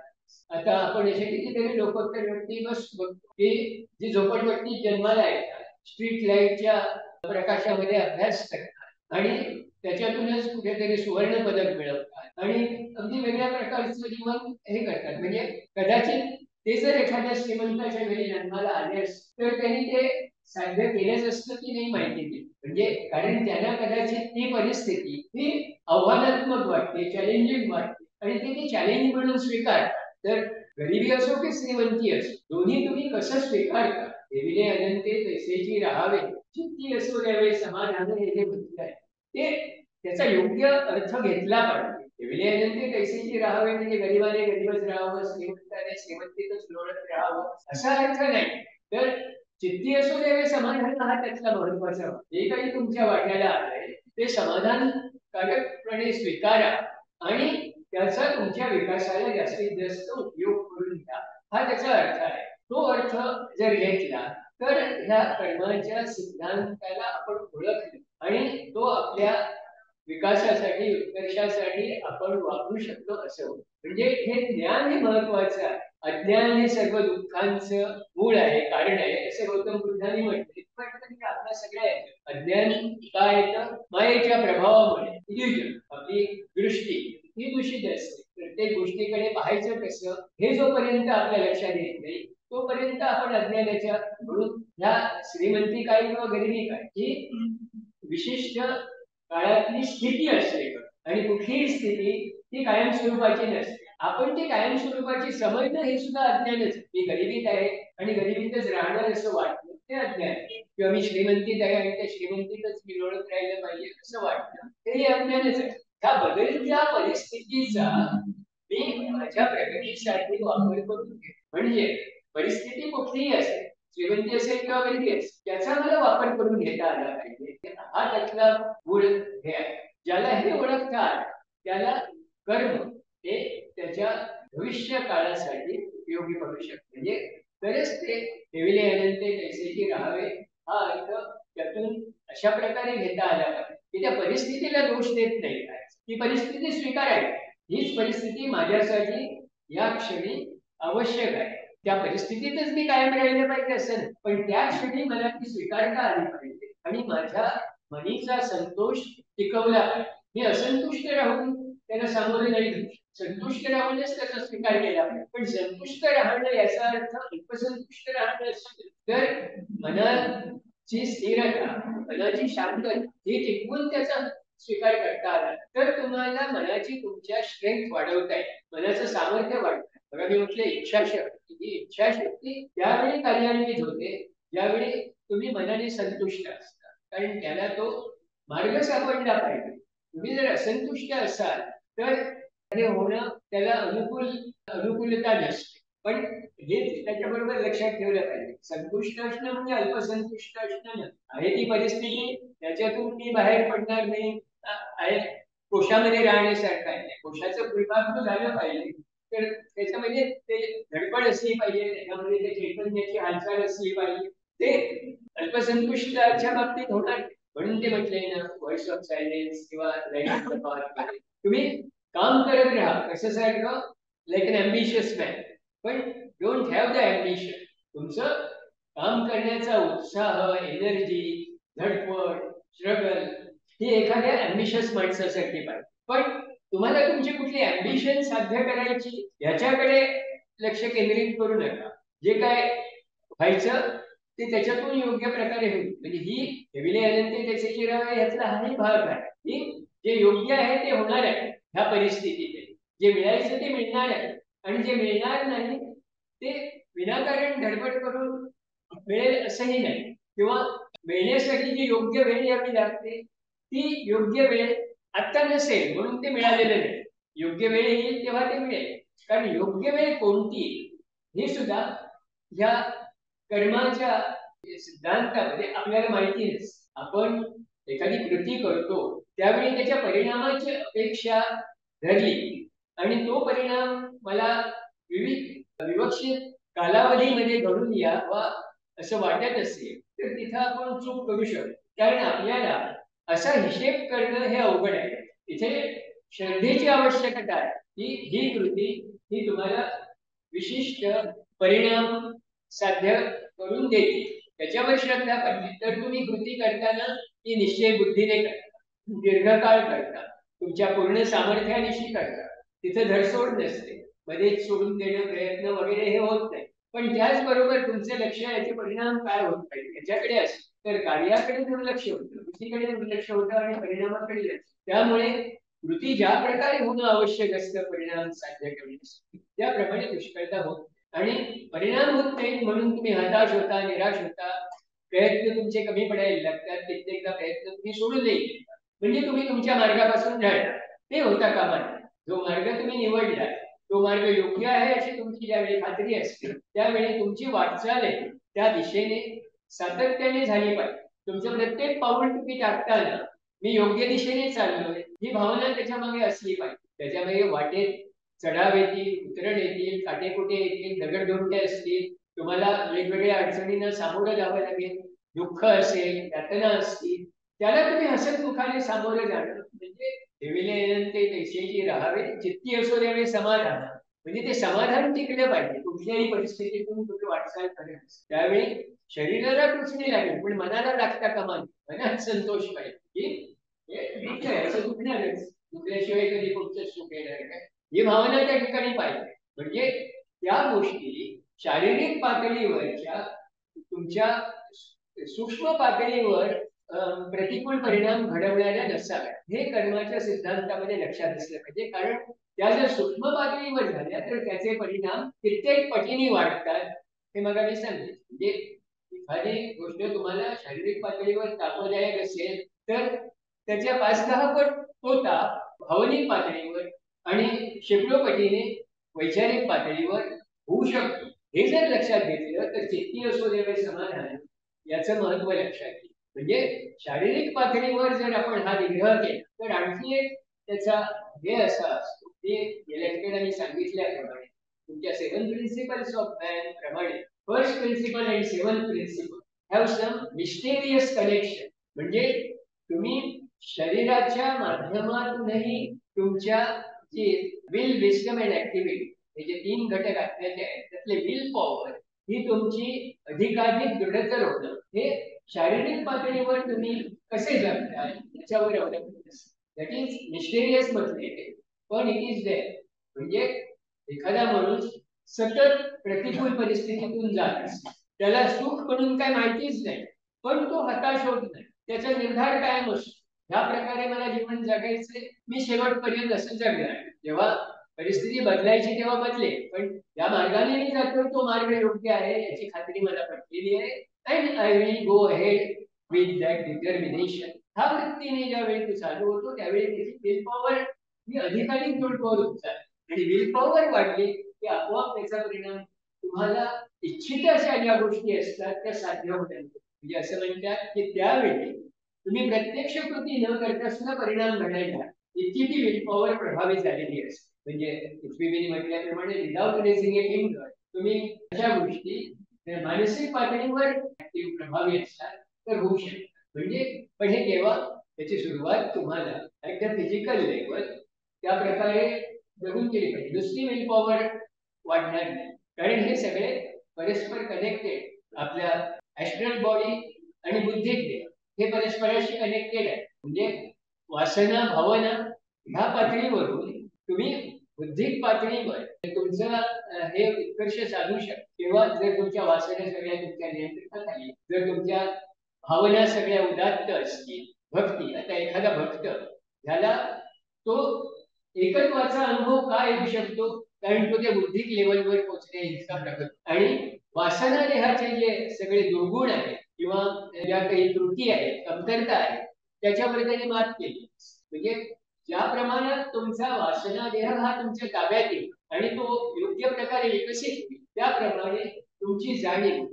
आता आपण असे कितीतरी लोक तर व्यक्ती बस बघतो की जी झोपडपट्टी जन्माला येतात स्ट्रीट लाईटच्या प्रकाशामध्ये अभ्यास करतात आणि त्याच्यातूनच कुठेतरी सुवर्ण पदक मिळवतात आणि अगदी वेगळ्या प्रकारचं जीवन हे करतात. म्हणजे कदाचित ते जर एखाद्या श्रीमंताच्या घरी जन्माला आले तर त्यांनी ते साध्य केलंच असतं की नाही माहिती नाही. म्हणजे कारण त्यांना कदाचित ती परिस्थिती ही आव्हानात्मक वाटते, चॅलेंजिंग वाटते आणि ते चॅलेंज म्हणून स्वीकारतात. तर गरिबी असो की श्रीमंती असो दोन्ही तुम्ही कसं स्वीकारता. देविले अनंते तैसेची राहावे चित्ती असो द्यावे समाधान हे जे म्हटलं आहे ते त्याचा योग्य अर्थ घेतला पाहिजे. देविले अनंते तैसेची राहावे म्हणजे गरिबाने गरीबच राहावं, श्रीमंताने श्रीमंतीतच लोळत राहावं असा अर्थ नाही. तर चित्ती असो द्यावे समाधान हा त्यातला महत्वाचा. जे काही तुमच्या वाट्याला आलंय ते समाधानकारकपणे स्वीकारा आणि त्याचा तुमच्या विकासाला जास्तीत जास्त उपयोग करून घ्या हा त्याचा अर्थ आहे. तो अर्थ जर घेतला तर ह्या कर्माच्या सिद्धांताला आपण ओळखलं आणि तो आपल्या विकासासाठी उत्कर्षासाठी आपण वापरू शकतो असं होतं. म्हणजे हे ज्ञान हे महत्वाचं आहे. अज्ञान हे सर्व दुःखांचं मूळ आहे, कारण आहे असे गौतम बुद्धांनी म्हटले. की आपल्या सगळ्या अज्ञान काय येतं मायेच्या प्रभावामुळे इल्युजन आपली दृष्टी ही दूषित असते. प्रत्येक गोष्टीकडे पाहायचं कसं हे जोपर्यंत आपल्या लक्षात येत नाही तोपर्यंत आपण अज्ञानाच्या म्हणून ह्या श्रीमंती काय किंवा गरिबी काय ही विशिष्ट काळातली स्थिती असते आणि कुठलीही स्थिती ती कायमस्वरूपाची नसते. आपण ती कायमस्वरूपाची समजणं हे सुद्धा अज्ञानच. मी गरिबीत आहे आणि गरिबीतच राहणार असं वाटतं ते अज्ञान. किंवा मी श्रीमंतीत आहे आणि त्या श्रीमंतीतच मी लोळत राहिलं पाहिजे असं वाटतं तेही अज्ञानच आहे. ह्या बदलत्या परिस्थितीचा मी माझ्या प्रगतीसाठी वापर करून घेतो. म्हणजे परिस्थिती कुठलीही असेल श्रीमंती असेल किंवा गरिबी असेल त्याचा मला वापर करून घेता आला पाहिजे. हा त्यातला मूळ हे आहे. ज्याला हे ओळखता आलं त्याला कर्म हे त्याच्या भविष्य काळासाठी उपयोगी पडू शकते. म्हणजे तरच ते ठेविले अनंते तैसेची राहावे हा अर्थ त्यातून अशा प्रकारे घेता आला पाहिजे की त्या दोष देत नाही, ती परिस्थिती स्वीकारायची. हीच परिस्थिती माझ्यासाठी या क्षणी आवश्यक आहे. त्या परिस्थितीतच मी कायम राहिले पाहिजे असं नाही, पण त्या क्षणी मला ती स्वीकारता आली पाहिजे आणि माझ्या मनीचा संतोष टिकवला पाहिजे. मी असंतुष्ट राहून त्याला सामोरे नाही जाऊ. संतुष्ट राहूनच त्याचा स्वीकार केला पाहिजे. पण संतुष्ट राहणं याचा अर्थ अल्पसंतुष्ट राहणं असेल तर मनाची स्थिरता, मनाची शांतता हे टिकवून त्याचा स्वीकार करता आला तर तुम्हाला मनाची तुमच्या स्ट्रेंथ वाढवता येईल, मनाचं सामर्थ्य वाढतं. बघा मी म्हटलं इच्छाशक्ती, ही इच्छाशक्ती त्यावेळी कार्यान्वित होते ज्यावेळी तुम्ही मनाने संतुष्ट असता, कारण त्याला तो मार्ग सापडला पाहिजे. तुम्ही जर असंतुष्ट असाल तर हे होणं त्याला अनुकूलता नसते. पण हे त्याच्याबरोबर लक्षात ठेवलं पाहिजे, संतुष्ट असणं म्हणजे अल्पसंतुष्ट असणं नाही. आहे ती परिस्थिती, त्याच्यातून मी बाहेर पडणार नाही, आहे कोशामध्ये राहण्यासारखं आहे, कोशाचं फुलपाखरू झालं पाहिजे तर त्याच्यामध्ये ते धडपड असली पाहिजे, त्याच्यामध्ये ते चैतन्याची हालचाल असली पाहिजे. ते अल्पसंतुष्टाच्या बाबतीत होणार. म्हणून ते म्हटलंय ना, व्हॉइस ऑफ सायलेन्स किंवा तुम्ही काम करत राहा कसं सारखं, लाईक अन ॲम्बिशियस मॅन, पण डोंट हॅव द ॲम्बिशन. तुमचं काम करण्याचा उत्साह, एनर्जी, धडपड, स्ट्रगल ही एखाद्या ॲम्बिशियस माणसासाठी पाहिजे. पण तुम्हाला तुमची कुठली ॲम्बिशन साध्य करायची याच्याकडे लक्ष केंद्रित करू नका. जे काय व्हायचं ते त्याच्यातून योग्य प्रकारे होईल. म्हणजे ही हेविले अनंते त्याचे चिरावे यातला हाही भाग आहे की जे योग्य आहे ते होणार आहे. ह्या परिस्थितीत जे मिळायचं ते मिळणार आहे आणि जे मिळणार नाही ते विनाकारण धडपड करून मिळेल असंही नाही, किंवा मिळण्यासाठी जी योग्य वेळ यावी लागते ती योग्य वेळ आता नसेल म्हणून ते मिळालेलं नाही. योग्य वेळ येईल तेव्हा ते मिळेल. कारण योग्य वेळ कोणती हे सुद्धा ह्या कर्माच्या सिद्धांतामध्ये आपल्याला माहिती नसते. आपण एखादी कृती करतो त्यावेळी त्याच्या परिणामाची अपेक्षा धरली आणि तो परिणाम मला विवक्षित कालावधीमध्ये घडून यावा असं वाटत असेल तर तिथं आपण चूक करू शकतो. कारण आपल्याला असा हिशेब करणं हे अवघड आहे. इथे श्रद्धेची आवश्यकता आहे की ही कृती ही तुम्हाला विशिष्ट परिणाम साध्य करून देते, त्याच्यावर श्रद्धा पाहिजे. तर तुम्ही कृती करताना ती निश्चय बुद्धीने करता, दीर्घकाळ करता, तुमच्या पूर्ण सामर्थ्यानिशी करता, तिथं धरसोड नसते, मध्येच सोडून देणं प्रयत्न वगैरे हे होत नाही. पण त्याचबरोबर तुमचं लक्ष याचे परिणाम काय होत पाहिजे याच्याकडे असेल तर कार्याकडे दुर्लक्ष होतं, कृतीकडे दुर्लक्ष होतं आणि परिणामाकडे लक्ष. त्यामुळे कृती ज्या प्रकारे होणं आवश्यक असतं परिणाम साध्य करण्यासाठी त्याप्रमाणे पुष्कळता होत आणि परिणाम होत नाही म्हणून तुम्ही हताश होता, निराश होता, प्रयत्न तुमचे कमी पडायला लागतात, कित्येकदा प्रयत्न तुम्ही सोडून देईल म्हणजे तुम्ही तुमच्या मार्गापासून ढळता. ते होता कामा नये. जो मार्ग तुम्ही निवडला तो मार्ग योग्य आहे अशी तुमची ज्यावेळी खात्री असते त्यावेळी तुमची वाटचाल आहे त्या दिशेने सातत्याने झाली पाहिजे. तुमचं प्रत्येक पाऊल तुम्ही टाकताना मी योग्य दिशेने चाललोय ही भावना त्याच्या मागे असली पाहिजे. त्याच्यामागे वाटेत चढाव येतील, उतरण येतील, काटेकुटे येतील, दगडधोंडे असतील, तुम्हाला वेगवेगळ्या अडचणींना सामोरं जावं लागेल, दुःख असेल, यातना असतील, त्याला तुम्ही हसतमुखाने सामोरं जाणं म्हणजे ठेविले ते तैसेची राहावे चित्ती असो द्यावे समाधान. म्हणजे ते समाधान टिकलं पाहिजे कुठल्याही परिस्थितीतून तुम्ही वाटचाल करेल त्यावेळी शरीराला टुचणी लागेल पण मनाला लागता कामा नये. मनात संतोष पाहिजे की हे असं दुखणारच, दुखल्याशिवाय कधी पुढचं सुख येणार काय ही भावना त्या ठिकाणी पाहिजे. म्हणजे त्या गोष्टी शारीरिक पातळीवरच्या तुमच्या सूक्ष्म पातळीवर प्रतिकूल परिणाम घडवणाऱ्या नसाव्या हे कर्माच्या सिद्धांतामध्ये लक्षात असलं पाहिजे. कारण त्या जर सूक्ष्म पातळीवर झाल्या तर त्याचे परिणाम कित्येक पटीने वाढतात हे मग मी सांगितले. म्हणजे एखादी गोष्ट तुम्हाला शारीरिक पातळीवर तापदायक असेल तर त्याच्या 5-10 पट होता भावनिक पातळीवर आणि शेकडो पटीने वैचारिक पातळीवर होऊ शकतो. हे जर लक्षात घेतलं तर चित्ती असो देवे समाधान याचं महत्व लक्षात येईल. म्हणजे शारीरिक पातळीवर जर आपण हा निग्रह केला तर आणखी एक त्याचा हे असा असतो ते गेल्या ठिकाणी मी सांगितल्याप्रमाणे तुमच्या 7 प्रिन्सिपल्स ऑफ मॅन प्रमाणे first principle and 7th principle have some mysterious connection. म्हणजे तुम्ही शरीराच्या माध्यमातूनही तुमच्या जी विल विस्डम अँड ऍक्टिव्हिटी हे जे 3 घटक असल्याचे आहेत त्यातले विल पॉवर ही तुमची अधिकाधिक दृढतर होणं हे शारीरिक पातळीवर तुम्ही कसे जगताय याच्यावर अवलंबून असतं. दॅट इज मिस्टेरियस म्हटले पण इट इज देअर. म्हणजे एखादा माणूस सतत प्रतिकूल परिस्थितीतून जात असतो, त्याला सुख म्हणून काय माहितीच नाही, पण तो हताश होत नाही, त्याचा निर्धार कायम असतो ह्या प्रकारे मला जीवन जगायचे, मी शेवटपर्यंत असं जगणार. जेव्हा परिस्थिती बदलायची तेव्हा बदले, पण या मार्गाने मी जातो तो मार्ग योग्य आहे याची खात्री मला पटलेली आहे. And I will go ahead with that determination. हा वृत्तीने ज्यावेळी तू चालू होतो त्यावेळी त्याची विल पॉवर ही अधिकाधिक दृढ होत जाते आणि विल पॉवर वाढली की आपोआप त्याचा परिणाम तुम्हाला इच्छित अशा ज्या गोष्टी असतात त्या साध्य होतात. म्हणजे असं म्हणतात की त्यावेळी तुम्ही प्रत्यक्ष कृती न करता सुद्धा परिणाम घडायला इतकी ती विल पॉवर प्रभावित झालेली असते. म्हणजे पृथ्वीने म्हटल्याप्रमाणे विदाउट रेझिंग ए फिंगर तुम्ही अशा गोष्टी मानसिक पातळीवर प्रभावी असतात तर होऊ शकतात. म्हणजे पण हे केव्हा त्याची सुरुवात तुम्हाला एकदा फिजिकल लेवल त्या प्रकारे जगून केली पाहिजे. दुसरी विल पॉवर वाढणार नाही, कारण हे सगळे परस्पर कनेक्टेड. आपल्या ऍस्ट्रल बॉडी आणि बुद्धिक देह हे परस्पराशी कनेक्टेड आहे. म्हणजे वासना भावना ह्या पातळीवरून तुम्ही बुद्धिक पातळीवर तुमचं हे उत्कर्ष साधू शकता. तेव्हा जर तुमच्या वासना सगळ्या तुमच्या नियंत्रणाखाली, जर तुमच्या भावना सगळ्या उदात्त असतील, भक्ती, आता एखादा भक्त ह्याला तो एकत्वाचा अनुभव का येऊ शकतो, कारण तो त्या बुद्धिक लेवलवर पोहोचण्या इतका प्रगत. आणि वासना देहाचे जे सगळे दुर्गुण आहेत किंवा ज्या काही त्रुटी आहेत, कमतरता आहेत, त्याच्यावर त्याने मात केली. म्हणजे ज्या प्रमाणात तुमचा वासना देह हा तुमच्या ताब्यात येईल आणि तो योग्य प्रकारे विकसित होईल त्याप्रमाणे तुमची जाणीव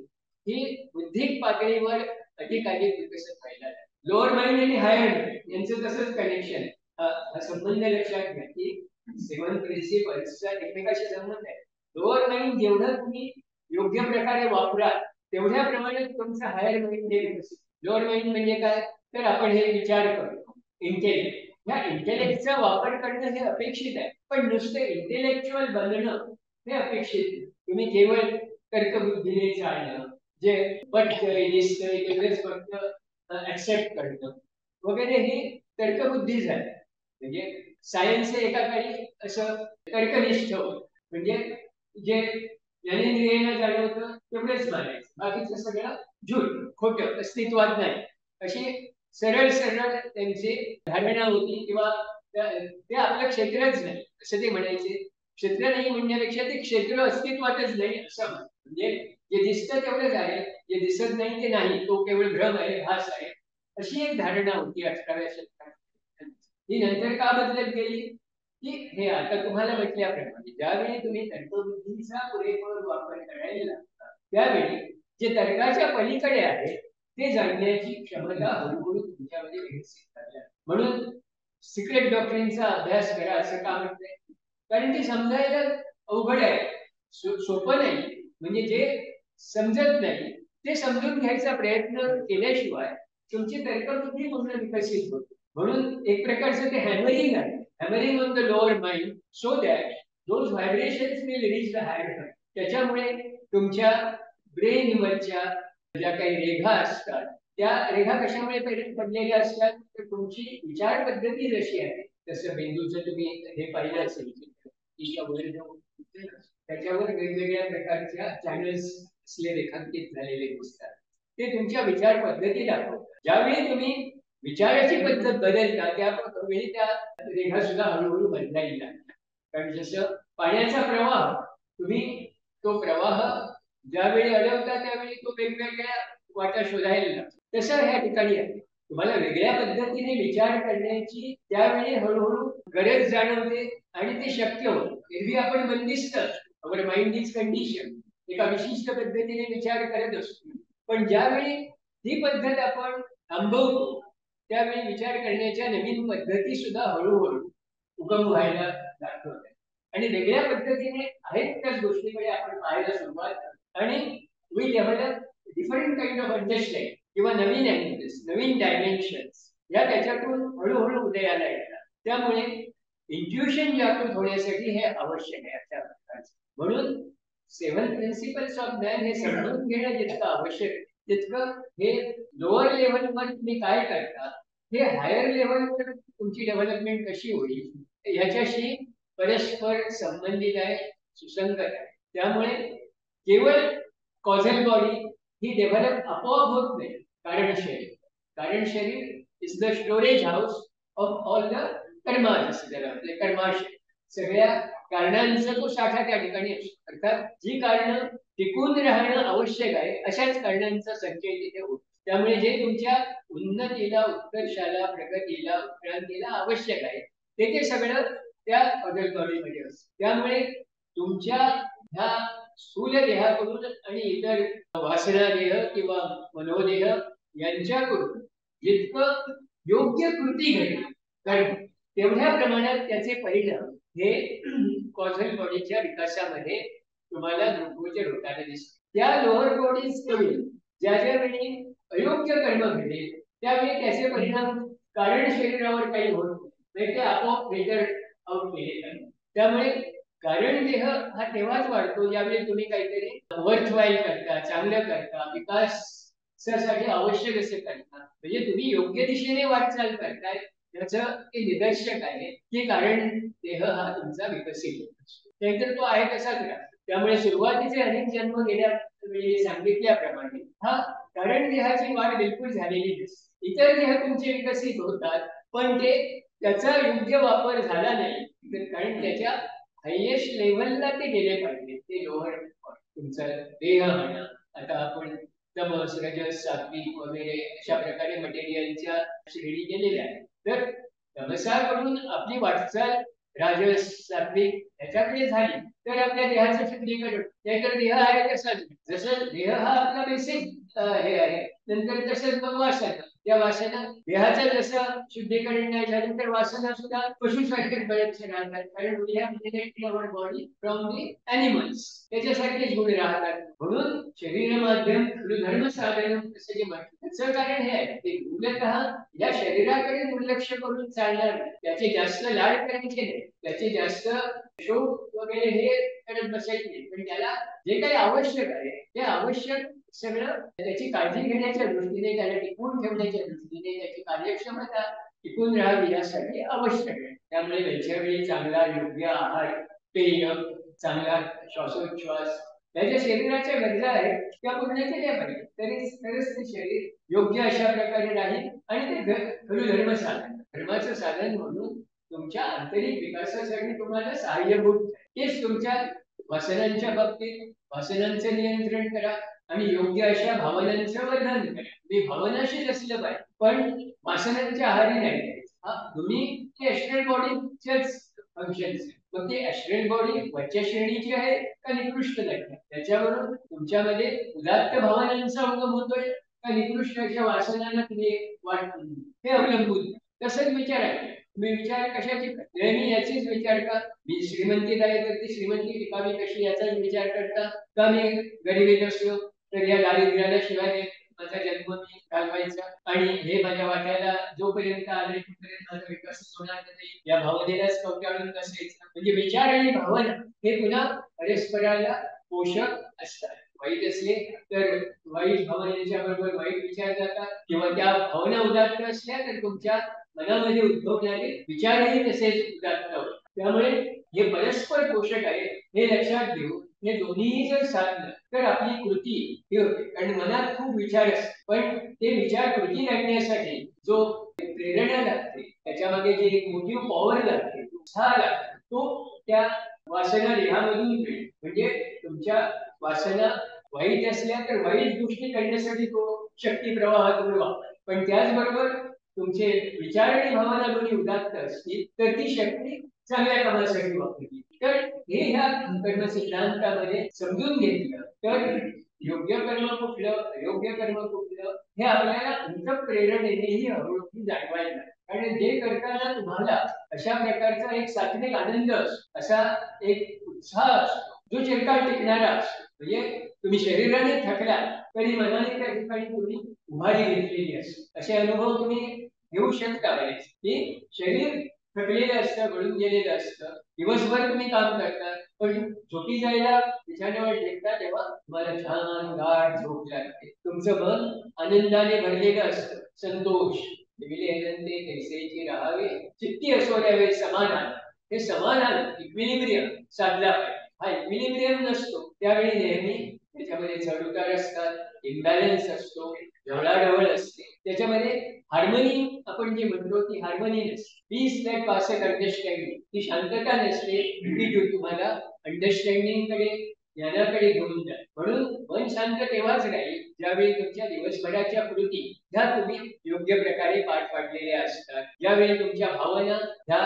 ही बुद्धिक पातळीवर अधिकाधिक विकसित व्हायला. लोअर माइंड आणि हायर माइंड यांचं तसंच कनेक्शन आहे. हा संबंध लक्षात घ्या की 7 प्रिन्सिपल्सचा एकमेकाशी संबंध आहे. लोअर माइंड जेवढं तुम्ही योग्य प्रकारे वापरा तेवढ्या प्रमाणात तुमचा हायर माइंड हे विकसित. लोअर माइंड म्हणजे काय, तर आपण हे विचार करतो इंटेलेक्ट. या इंटेलेक्टचा वापर करणं हे अपेक्षित आहे, पण नुसतं इंटेलेक्च्युअल बनणं हे अपेक्षित नाही. तुम्ही केवळ तर्कबुद्धीने चालणं, जे पटकन दिसतंय तेवढेच फक्त ऍक्सेप्ट करणं वगैरे ही तर्कबुद्धी झाली. म्हणजे सायन्स एका काळी असं तर्कनिष्ठ होतं, म्हणजे जे ज्ञानेंद्रियांना जाणवतं तेवढेच मानायचं, बाकीचं सगळं झूट खोटं अस्तित्वात नाही अशी सरळ सरळ त्यांची धारणा होती. किंवा ते आपलं क्षेत्रच नाही असं ते म्हणायचे. क्षेत्र नाही म्हणण्यापेक्षा ते क्षेत्र अस्तित्वातच नाही असं म्हणजे जे दिसतं तेवढंच आहे, जे दिसत नाही ते नाही, तो केवळ भ्रम आहे, भास आहे, अशी एक धारणा होती 18व्या शतकात. ही नंतर का बदलत गेली की हे आता तुम्हाला म्हटल्याप्रमाणे ज्यावेळी तुम्ही तर्कबुद्धीचा पुरेपूर वापर करायला लागता त्यावेळी जे तर्काच्या पलीकडे आहे ते जाणण्याची क्षमता हळूहळू तुमच्यामध्ये विकसित झाली. म्हणून सिक्रेट डॉक्ट्रिनचा अभ्यास करा असं का म्हणतंय, कारण ते समजायला अवघड आहे, सोपं नाही. म्हणजे जे समजत नाही ते समजून घ्यायचा प्रयत्न केल्याशिवाय तुमची तर्कबुद्धी पूर्ण विकसित होते. म्हणून एक प्रकारचं ते हॅमरिंग आहे, hammering on the lower mind so that those vibrations will reach the higher mind. त्याच्यामुळे तुमच्या ब्रेनवरच्या ज्या काही रेघा असतात त्या रेघा कशामुळे पडलेल्या असतात, तर तुमची विचार पद्धती जशी आहे, तसं मेंदूचं तुम्ही हे पाहिलं असेल त्याच्यावर वेगवेगळ्या प्रकारच्या चॅनल्स असले रेखांकित झालेले दिसतात. ते तुमच्या विचार पद्धती दाखवतात. ज्यावेळी तुम्ही विचाराची पद्धत बदलता त्यावेळी त्या रेखा सुद्धा हळूहळू बदलायला लागतात. कारण जसं पाण्याचा प्रवाह, तुम्ही तो प्रवाह ज्यावेळी अडवता त्यावेळी तो वेगवेगळ्या वाटा शोधायला लागतो. तसं ह्या ठिकाणी आहे, तुम्हाला वेगळ्या पद्धतीने विचार करण्याची त्यावेळी हळूहळू गरज जाणवते आणि ते शक्य होतं. एरवी आपण बंदिस्त असतो, अवर माइंड इज कंडिशन, एका विशिष्ट पद्धतीने विचार करत असतो. पण ज्यावेळी ही पद्धत आपण थांबवतो त्यावेळी विचार करण्याच्या नवीन पद्धती सुद्धा हळूहळू उगम व्हायला लागतात आणि वेगळ्या पद्धतीने आहेत त्याच गोष्टीकडे आपण पाहायला सुरुवात करतो आणि we develop different kind of understanding किंवा नवीन अँगल्स, नवीन डायमेन्शन्स या त्याच्यातून हळूहळू उदयाला येतात. त्यामुळे इंट्युशन जागृत होण्यासाठी हे आवश्यक आहे अशा प्रकारचं. म्हणून 7 प्रिन्सिपल्स ऑफ मॅन हे समजून घेणं जितकं आवश्यक आहे, तितकं हे लोअर लेव्हलवर तुम्ही काय करता, हे हायर लेव्हलवर तुमची डेव्हलपमेंट कशी होईल याच्याशी परस्पर संबंधित आहे, सुसंगत आहे. त्यामुळे केवळ कॉझल बॉडी ही डेव्हलप आपोआप होत नाही. कारण शरीर is the storage house of all the karmas. कर्माशय सगळ्या कारणांचा तो साठा त्या ठिकाणी असतो. अर्थात जी कारणं टिकून राहणं आवश्यक आहे अशाच कारणांचा संचय तिथे होतो. त्यामुळे जे तुमच्या उन्नतीला, उत्कर्षाला, प्रगतीला, उत्क्रांतीला आवश्यक आहे ते सगळं त्या कॉझल बॉडीमध्ये असतं. त्यामुळे तुमच्या ह्या स्थूल देहाकडून आणि इतर वासना देह किंवा मनोदेह यांच्याकडून जितकं योग्य कृती घडेल तेवढ्या प्रमाणात त्याचे परिणाम हे कॉझल बॉडीच्या विकासामध्ये तुम्हाला दृढगोचर होताना दिसते. त्या लोअर बॉडीज कडून ज्या वेळी अयोग्य कर्म घडेल त्यावेळी त्याचे परिणाम कारण शरीरावर काही होत नाही, ते आपोआप फिल्टर आउट केले जातात. त्यामुळे कारण देह हा तेव्हाच वाढतो ज्यावेळी तुम्ही काहीतरी वर्थवाईल करता, चांगलं करता, विकासासाठी आवश्यक असे करता, म्हणजे तुम्ही योग्य दिशेने वाटचाल करताय त्याचं ते निदर्शक आहे की कारण देह हा तुमचा विकसित होत असतो. नाहीतर तो आहे तसाच राहतो. त्यामुळे सुरुवातीचे अनेक जन्म गेल्या वेळी सांगितल्याप्रमाणे हा कारण देहाची वाढ बिलकुल झालेली नसते. इतर देह तुमचे विकसित होतात पण ते त्याचा योग्य वापर झाला नाही, कारण त्याच्या हायएस्ट लेव्हलला ते गेले पाहिजे. ते लोअर तुमचा देह म्हणा, आता आपण तमस, रजस, सात्विक वगैरे अशा प्रकारे मटेरियलच्या श्रेणी गेलेल्या आहेत. तर तमसाकडून आपली वाटचाल राजस, सात्विक ह्याच्याकडे झाली तर आपल्या देहाचं शुद्धीकरण, नाहीतर देह आहे तसाच. जसं देह हा आपला बेसिक हे आहे, नंतर तसंच मग वासना, त्या वासना देहाचं जसं शुद्धीकरण नाही झालं तर वासना सुद्धा पशुसारखे बरेच राहतात. कारण we have inherited our body from the animals, त्याच्यासारखेच गुण राहतात. म्हणून शरीर माध्यम धर्म साधन असं जे म्हटलं त्याचं कारण हे आहे की मूलतः या शरीराकडे दुर्लक्ष करून चालणार नाही, त्याचे जास्त लाड करायचे नाही, त्याचे जास्त शोक वगैरे हे करत बसायचे नाही. पण त्याला जे काही आवश्यक आहे ते आवश्यक सगळं त्याची काळजी घेण्याच्या दृष्टीने, त्याला टिकवून ठेवण्याच्या दृष्टीने, त्याची कार्यक्षमता टिकून राहावी यासाठी आवश्यक आहे. त्यामुळे वेळच्या वेळी चांगला योग्य आहार, पेय, चांगला श्वासोच्छ्वास त्याच्या शरीराच्या गरजा आहेत त्या पूर्ण केल्या पाहिजे. तरच ते शरीर योग्य अशा प्रकारे राहील आणि ते धर्म साधन, धर्माचं साधन म्हणून तुमच्या आंतरिक विकासासाठी तुम्हाला सहाय्यभूत. तेच तुमच्या वासनांच्या बाबतीत वासनांचं नियंत्रण करा आणि योग्य अशा भावनांचं वर्णन करा. तुम्ही भावनाशीच असलं पाहिजे पण वासनांच्या आहारी नाही. दोन्ही एस्ट्रल बॉडीचेच फंक्शन्स. मग ती एस्ट्रल बॉडी वरच्या श्रेणीची आहे का निकृष्ट नाही, त्याच्यावरून तुमच्यामध्ये उदात्त भावनांचा उगम होतोय का निकृष्ट अशा वासनांना तुम्ही वाटतो हे अवलंबून. तसंच विचार आहे, तुम्ही विचार कशाची नेहमी याचीच विचार का मी श्रीमंतीत आहे तर ती श्रीमंती टिकावी कशी याचाच विचार करता का मी गरिबीत असलो तर या दारिद्र्याला शिवाय माझा जन्म मी घालवायचा आणि हे माझ्या वाट्याला जोपर्यंत आले तोपर्यंत माझा विकास होणार नाही या भावनेलाच कवटाळून बसायचं. म्हणजे विचार आणि भावना हे पुन्हा परस्पराला पोषक असतात. वाईट असले तर वाईट भावनेच्या बरोबर वाईट विचार जातात किंवा त्या भावना उदात्त असल्या तर तुमच्या मनामध्ये उद्भवणारे विचारही तसेच उदात्त होतात. त्यामुळे हे परस्पर पोषक आहे हे लक्षात घेऊ. हे दोन्हीही जर साधलं तर आपली कृती ही होते. कारण मनात खूप विचार असतात पण ते विचार कृती आणण्यासाठी जो प्रेरणा लागते, त्याच्यामध्ये जी एक मोठी पॉवर लागते, उत्साह लागतो, तो त्या वासना देहामधून मिळेल. म्हणजे तुमच्या वासना वाईट असल्या तर वाईट गोष्टी करण्यासाठी तो शक्ती प्रवाह तुम्ही वापरा, पण त्याचबरोबर तुमचे विचार आणि भावना दोन्ही उदात्त असतील तर ती शक्ती चांगल्या कामासाठी वापरली. तर हे ह्या कर्म सिद्धांतामध्ये समजून घेतलं तर योग्य कर्म कुठलं, अयोग्य कर्म कुठलं हे आपल्याला अंतःप्रेरणेनेही हळूहळू जाणवायला. कारण जे करताना तुम्हाला अशा प्रकारचा एक सात्विक आनंद असतो, असा एक उत्साह असतो जो चिरकाल टिकणारा असतो. म्हणजे तुम्ही शरीराने थकला तरी मनाने त्या ठिकाणी तुम्ही उभारी घेतलेली असते. असे अनुभव तुम्ही घेऊ शकता बरेच की शरीर थकलेलं असतं, गळून गेलेलं असतं, दिवसभर तुम्ही काम करता, पण झोपी जायला बिछाण्यावर टेकता तेव्हा तुम्हाला छान गाढ झोप लागते, तुमचं मन आनंदाने भरलेलं असतं, संतोष मिले आनंदे कैसेची राहावे चित्ती असो द्यावे समाधान. हे समाधान इक्विलिब्रियम साधला पाहिजे. हा इक्विलिब्रियम नसतो त्यावेळी नेहमी त्याच्यामध्ये चढउतार असतात, इम्बॅलन्स असतो, ढवळाढवळ असते, त्याच्यामध्ये हार्मनी आपण जे म्हणतो ती हार्मनी नसते, पीस दॅट पासेस अंडरस्टँडिंग, ती शांतता नसते की जो तुम्हाला अंडरस्टँडिंग कडे ज्ञानाकडे घेऊन जाईल. म्हणून मन शांत तेव्हाच राहील ज्यावेळी तुमच्या दिवसभराच्या कृती ह्या तुम्ही योग्य प्रकारे पार पाडलेल्या असतात, ज्यावेळी तुमच्या भावना ह्या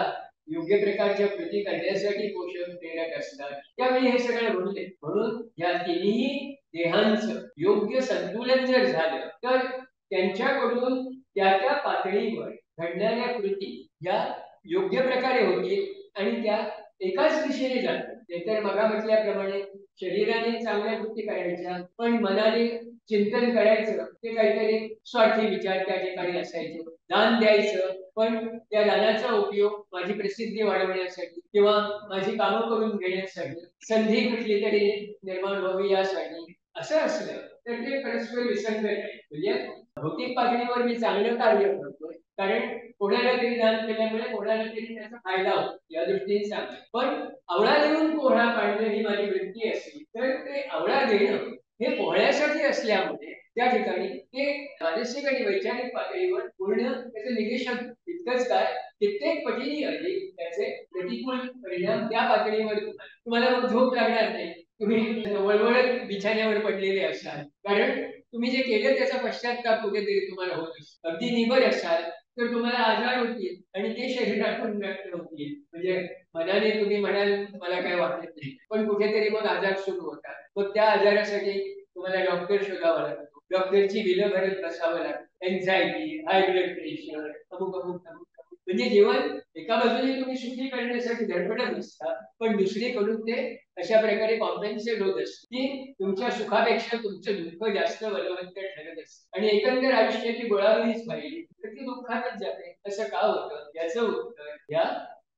योग्य प्रकारच्या कृती करण्यासाठी पोषक प्रेरक असतात, त्यावेळी हे सगळं घडते. म्हणून या तिन्ही देहांचं योग्य संतुलन जर झालं तर त्यांच्याकडून त्या त्या पातळीवर घडणाऱ्या कृती या योग्य प्रकारे होतील आणि त्या एकाच दिशेने जातात. नाहीतर मगा म्हटल्याप्रमाणे शरीराने चांगल्या कृती करायच्या पण मनाने चिंतन करायचं ते काहीतरी स्वार्थी विचार त्या ठिकाणी असायचे, दान द्यायचं पण त्या दानाचा उपयोग माझी प्रसिद्धी वाढवण्यासाठी किंवा माझी कामं करून घेण्यासाठी, संधी कुठली तरी निर्माण व्हावी यासाठी असं असलं तर ते परस्पर विसंगत आहे. म्हणजे भौतिक पातळीवर मी चांगलं कार्य करतोय कारण कोणाला तरी दान केल्यामुळे कोणाला तरी त्याचा फायदा होतो या दृष्टीने सांगतो, पण आवळा देऊन पोहळा काढणं ही माझी वृत्ती असली तर ते आवळा देणं हे पोहळ्यासाठी असल्यामुळे त्या ठिकाणी ते मानसिक आणि वैचारिक पातळीवर पूर्ण त्याचं निगेशन इतकंच काय कित्येक पटीने अधिक त्याचे प्रतिकूल परिणाम त्या पातळीवर तुम्हाला मग झोप लागणार नाही, तुम्ही वळवळत बिछाण्यावर पडलेले असाल कारण तुम्ही जे केलं त्याचा पश्चाताप कुठेतरी तुम्हाला होत असतो. अगदी निबर असाल तर तुम्हाला आजार होतील आणि ते शरीरातून व्यक्त होतील. म्हणजे मनाने तुम्ही म्हणाल मला काय वाटत नाही पण कुठेतरी मग आजार सुरू होतात, मग त्या आजारासाठी तुम्हाला डॉक्टर शोधावा लागतो, डॉक्टरची बिलं भरत बसावं लागतं, एन्झायटी, हाय ब्लड प्रेशर, अमुक अमुक अमुक. म्हणजे जीवन एका बाजूने तुम्ही सुखी करण्यासाठी धडपडत असता पण दुसरीकडून ते अशा प्रकारे कॉम्पेन्सेट होत असते की तुमच्या सुखापेक्षा तुमचं दुःख जास्त बलवंत ठरत असतं आणि एकंदर आयुष्याची गोळावळीच पाहिजे तर ती दुःखातच जाते. असं का होतं याचं उत्तर या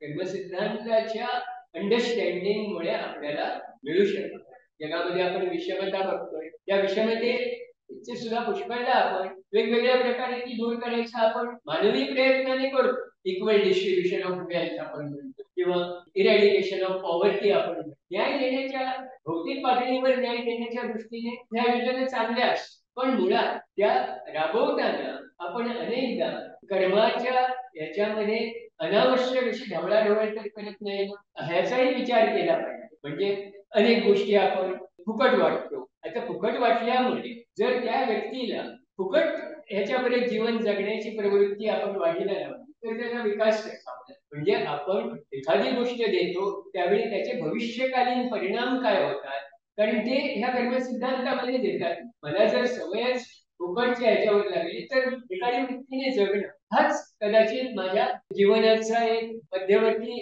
कर्मसिद्धांताच्या अंडरस्टँडिंग मुळे आपल्याला मिळू शकतं. जगामध्ये आपण विषमता बघतोय, त्या विषमतेचे सुद्धा पुष्कळदा आपण वेगवेगळ्या प्रकारे ती दूर करायचा आपण मानवी प्रयत्नाने करतो. इक्वल डिस्ट्रीब्युशन ऑफ वेल्थ आपण म्हणतो किंवा इरॅडिकेशन ऑफ पॉवर्टी आपण म्हणतो. न्याय देण्याच्या भौतिक पातळीवर न्याय देण्याच्या दृष्टीने ह्या योजना चांगल्या असतात पण मुळात त्या राबवताना आपण अनेकदा कर्माच्या याच्यामध्ये अनावश्यक अशी ढवळाढवळ तर करत नाही ह्याचाही विचार केला पाहिजे. म्हणजे अनेक गोष्टी आपण फुकट वाटतो, आता फुकट वाटल्यामुळे जर त्या व्यक्तीला फुकट ह्याच्यामध्ये जीवन जगण्याची प्रवृत्ती आपण वाढीला लावली तर त्याचा विकास कसा होणार. म्हणजे आपण एखादी गोष्ट देतो त्यावेळी त्याचे भविष्यकालीन परिणाम काय होतात कारण ते ह्या कर्मसिद्धांतामध्ये देतात. मला जर सवयच फुकटच्या ह्याच्यावर लागली तर एखादी वृत्तीने जगणं हाच कदाचित माझ्या जीवनाचा एक मध्यवर्ती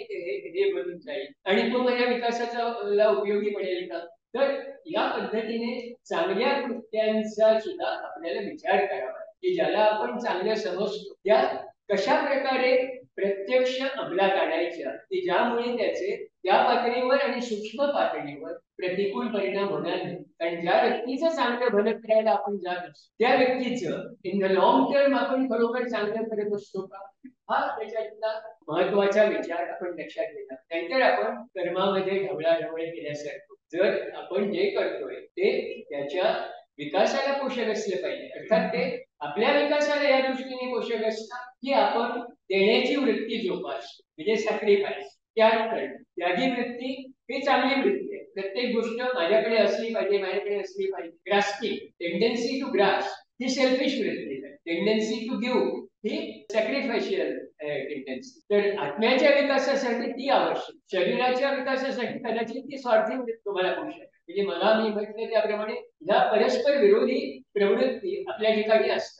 हे बनून जाईल आणि तो माझ्या विकासाचा उपयोगी पडेल का. तर या पद्धतीने चांगल्या कृत्यांचा सुद्धा आपल्याला विचार करावा की ज्याला आपण चांगलं समजतो त्या कशा प्रकारे प्रत्यक्ष अंमलात आणायच्या की ज्यामुळे त्याचे त्या पातळीवर आणि सूक्ष्म पातळीवर प्रतिकूल परिणाम होणार नाही. कारण ज्या व्यक्तीचं चांगलं भलं करायला आपण जात असतो त्या व्यक्तीचं इन द लॉंग टर्म आपण खरोखर चांगलं करत असतो का हा त्याच्यातला महत्वाचा विचार आपण लक्षात घेतला. नाहीतर आपण कर्मामध्ये ढवळाढवळ केल्यासारखं जर आपण जे करतोय ते त्याच्या विकासाला पोषक असलं पाहिजे, अर्थात ते आपल्या विकासाला या दृष्टीने पोषक असतात की आपण देण्याची वृत्ती जोपासतो म्हणजे सॅक्रिफाईस त्याग करणं, त्यागी वृत्ती ही चांगली वृत्ती आहे. प्रत्येक गोष्ट माझ्याकडे असली पाहिजे, माझ्याकडे असली पाहिजे, ग्रास्पिंग टेंडन्सी टू ग्रास ही सेल्फिश वृत्ती आहे, टेंडन्सी टू गिव्ह ही सॅक्रिफायशियल टेंडन्सी. तर आत्म्याच्या विकासासाठी ती आवश्यक, शरीराच्या विकासासाठी कदाचित ती स्वार्थी वृत्ती तुम्हाला होऊ शकते. म्हणजे मला मी म्हटलं त्याप्रमाणे ह्या परस्पर विरोधी प्रवृत्ती आपल्या ठिकाणी असतात.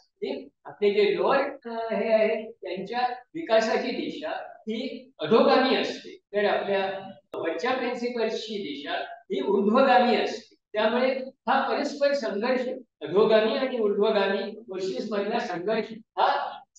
आपले जे लोअर हे आहे त्यांच्या विकासाची दिशा ही अधोगामी असते तर आपल्या वरच्या प्रिन्सिपल्सची दिशा ही ऊर्ध्वगामी असते. त्यामुळे हा परस्पर संघर्ष अधोगामी आणि ऊर्ध्वगामी फोर्सेस मधला संघर्ष हा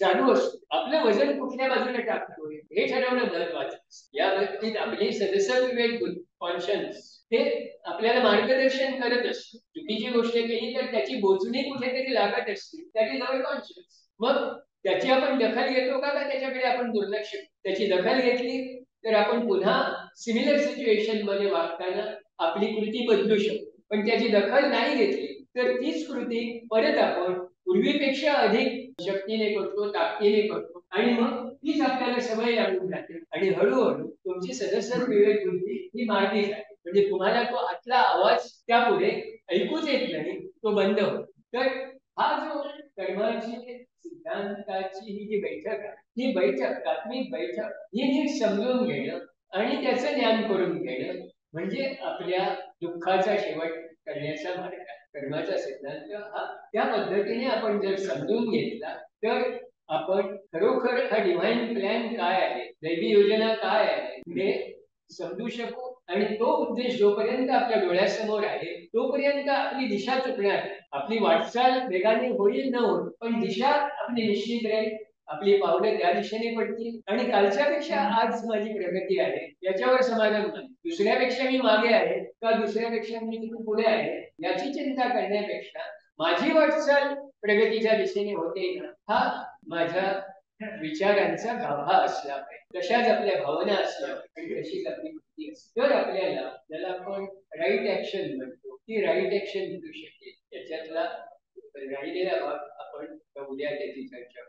चालू असतो. आपलं वजन कुठल्या बाजूने टाकतोय हे ठरवणं महत्वाचं असतं. या बाबतीत आपली सदस्य विवेक कॉन्शन्स हे आपल्याला मार्गदर्शन करत असतं. चुकीची गोष्ट केली तर त्याची बोचणी कुठेतरी लागत असते, त्याची जवळ कॉन्शियस. मग त्याची आपण दखल घेतो का त्याच्याकडे आपण दुर्लक्ष. त्याची दखल घेतली तर आपण पुन्हा सिमिलर सिच्युएशन मध्ये वागताना आपली कृती बदलू शकतो. पण त्याची दखल नाही घेतली तर तीच कृती परत आपण पूर्वीपेक्षा अधिक शक्तीने करतो, ताकदीने करतो आणि मग तीच आपल्याला सवय लागून जाते आणि हळूहळू तुमची सदस्य विवेक बुद्धी ही मारली जाते. म्हणजे तुम्हाला तो आतला आवाज त्यापुढे ऐकूच येत नाही, तो बंद होतो. तर हा जो कर्माची सिद्धांताची ही जी बैठक आहे, ही बैठक प्राथमिक बैठक ही नीट समजून घेणं आणि त्याचं ज्ञान करून घेणं म्हणजे आपल्या दुःखाचा शेवट करण्याचा मार्ग आहे. कर्माचा सिद्धांत हा त्या पद्धतीने आपण जर समजून घेतला तर आपण खरोखर हा डिव्हाइन प्लॅन काय आहे, दैवी योजना काय आहे हे समजू शकू. आणि तो उद्देश जोपर्यंत आपल्या डोळ्यासमोर आहे तोपर्यंत आपली दिशा चुकणार नाही. आपली वाटचाल वेगाने होईल न होईल पण दिशा आपली निश्चित राहील. आपली पावलं त्या दिशेने पडतील आणि कालच्यापेक्षा आज माझी प्रगती आहे याच्यावर समाधान नाही. दुसऱ्यापेक्षा मी मागे आहे का दुसऱ्यापेक्षा मी किती पुढे आहे याची चिंता करण्यापेक्षा माझी वाटचाल प्रगतीच्या दिशेने होते ना, हा माझ्या विचारांचा गाभा असला पाहिजे. तशाच आपल्या भावना असल्या आणि तशीच आपली कृती असते तर आपल्याला ज्याला आपण राईट ऍक्शन म्हणतो ती राईट ऍक्शन मिळू शकेल. त्याच्यातला राहिलेला भाग आपण उद्या त्याची चर्चा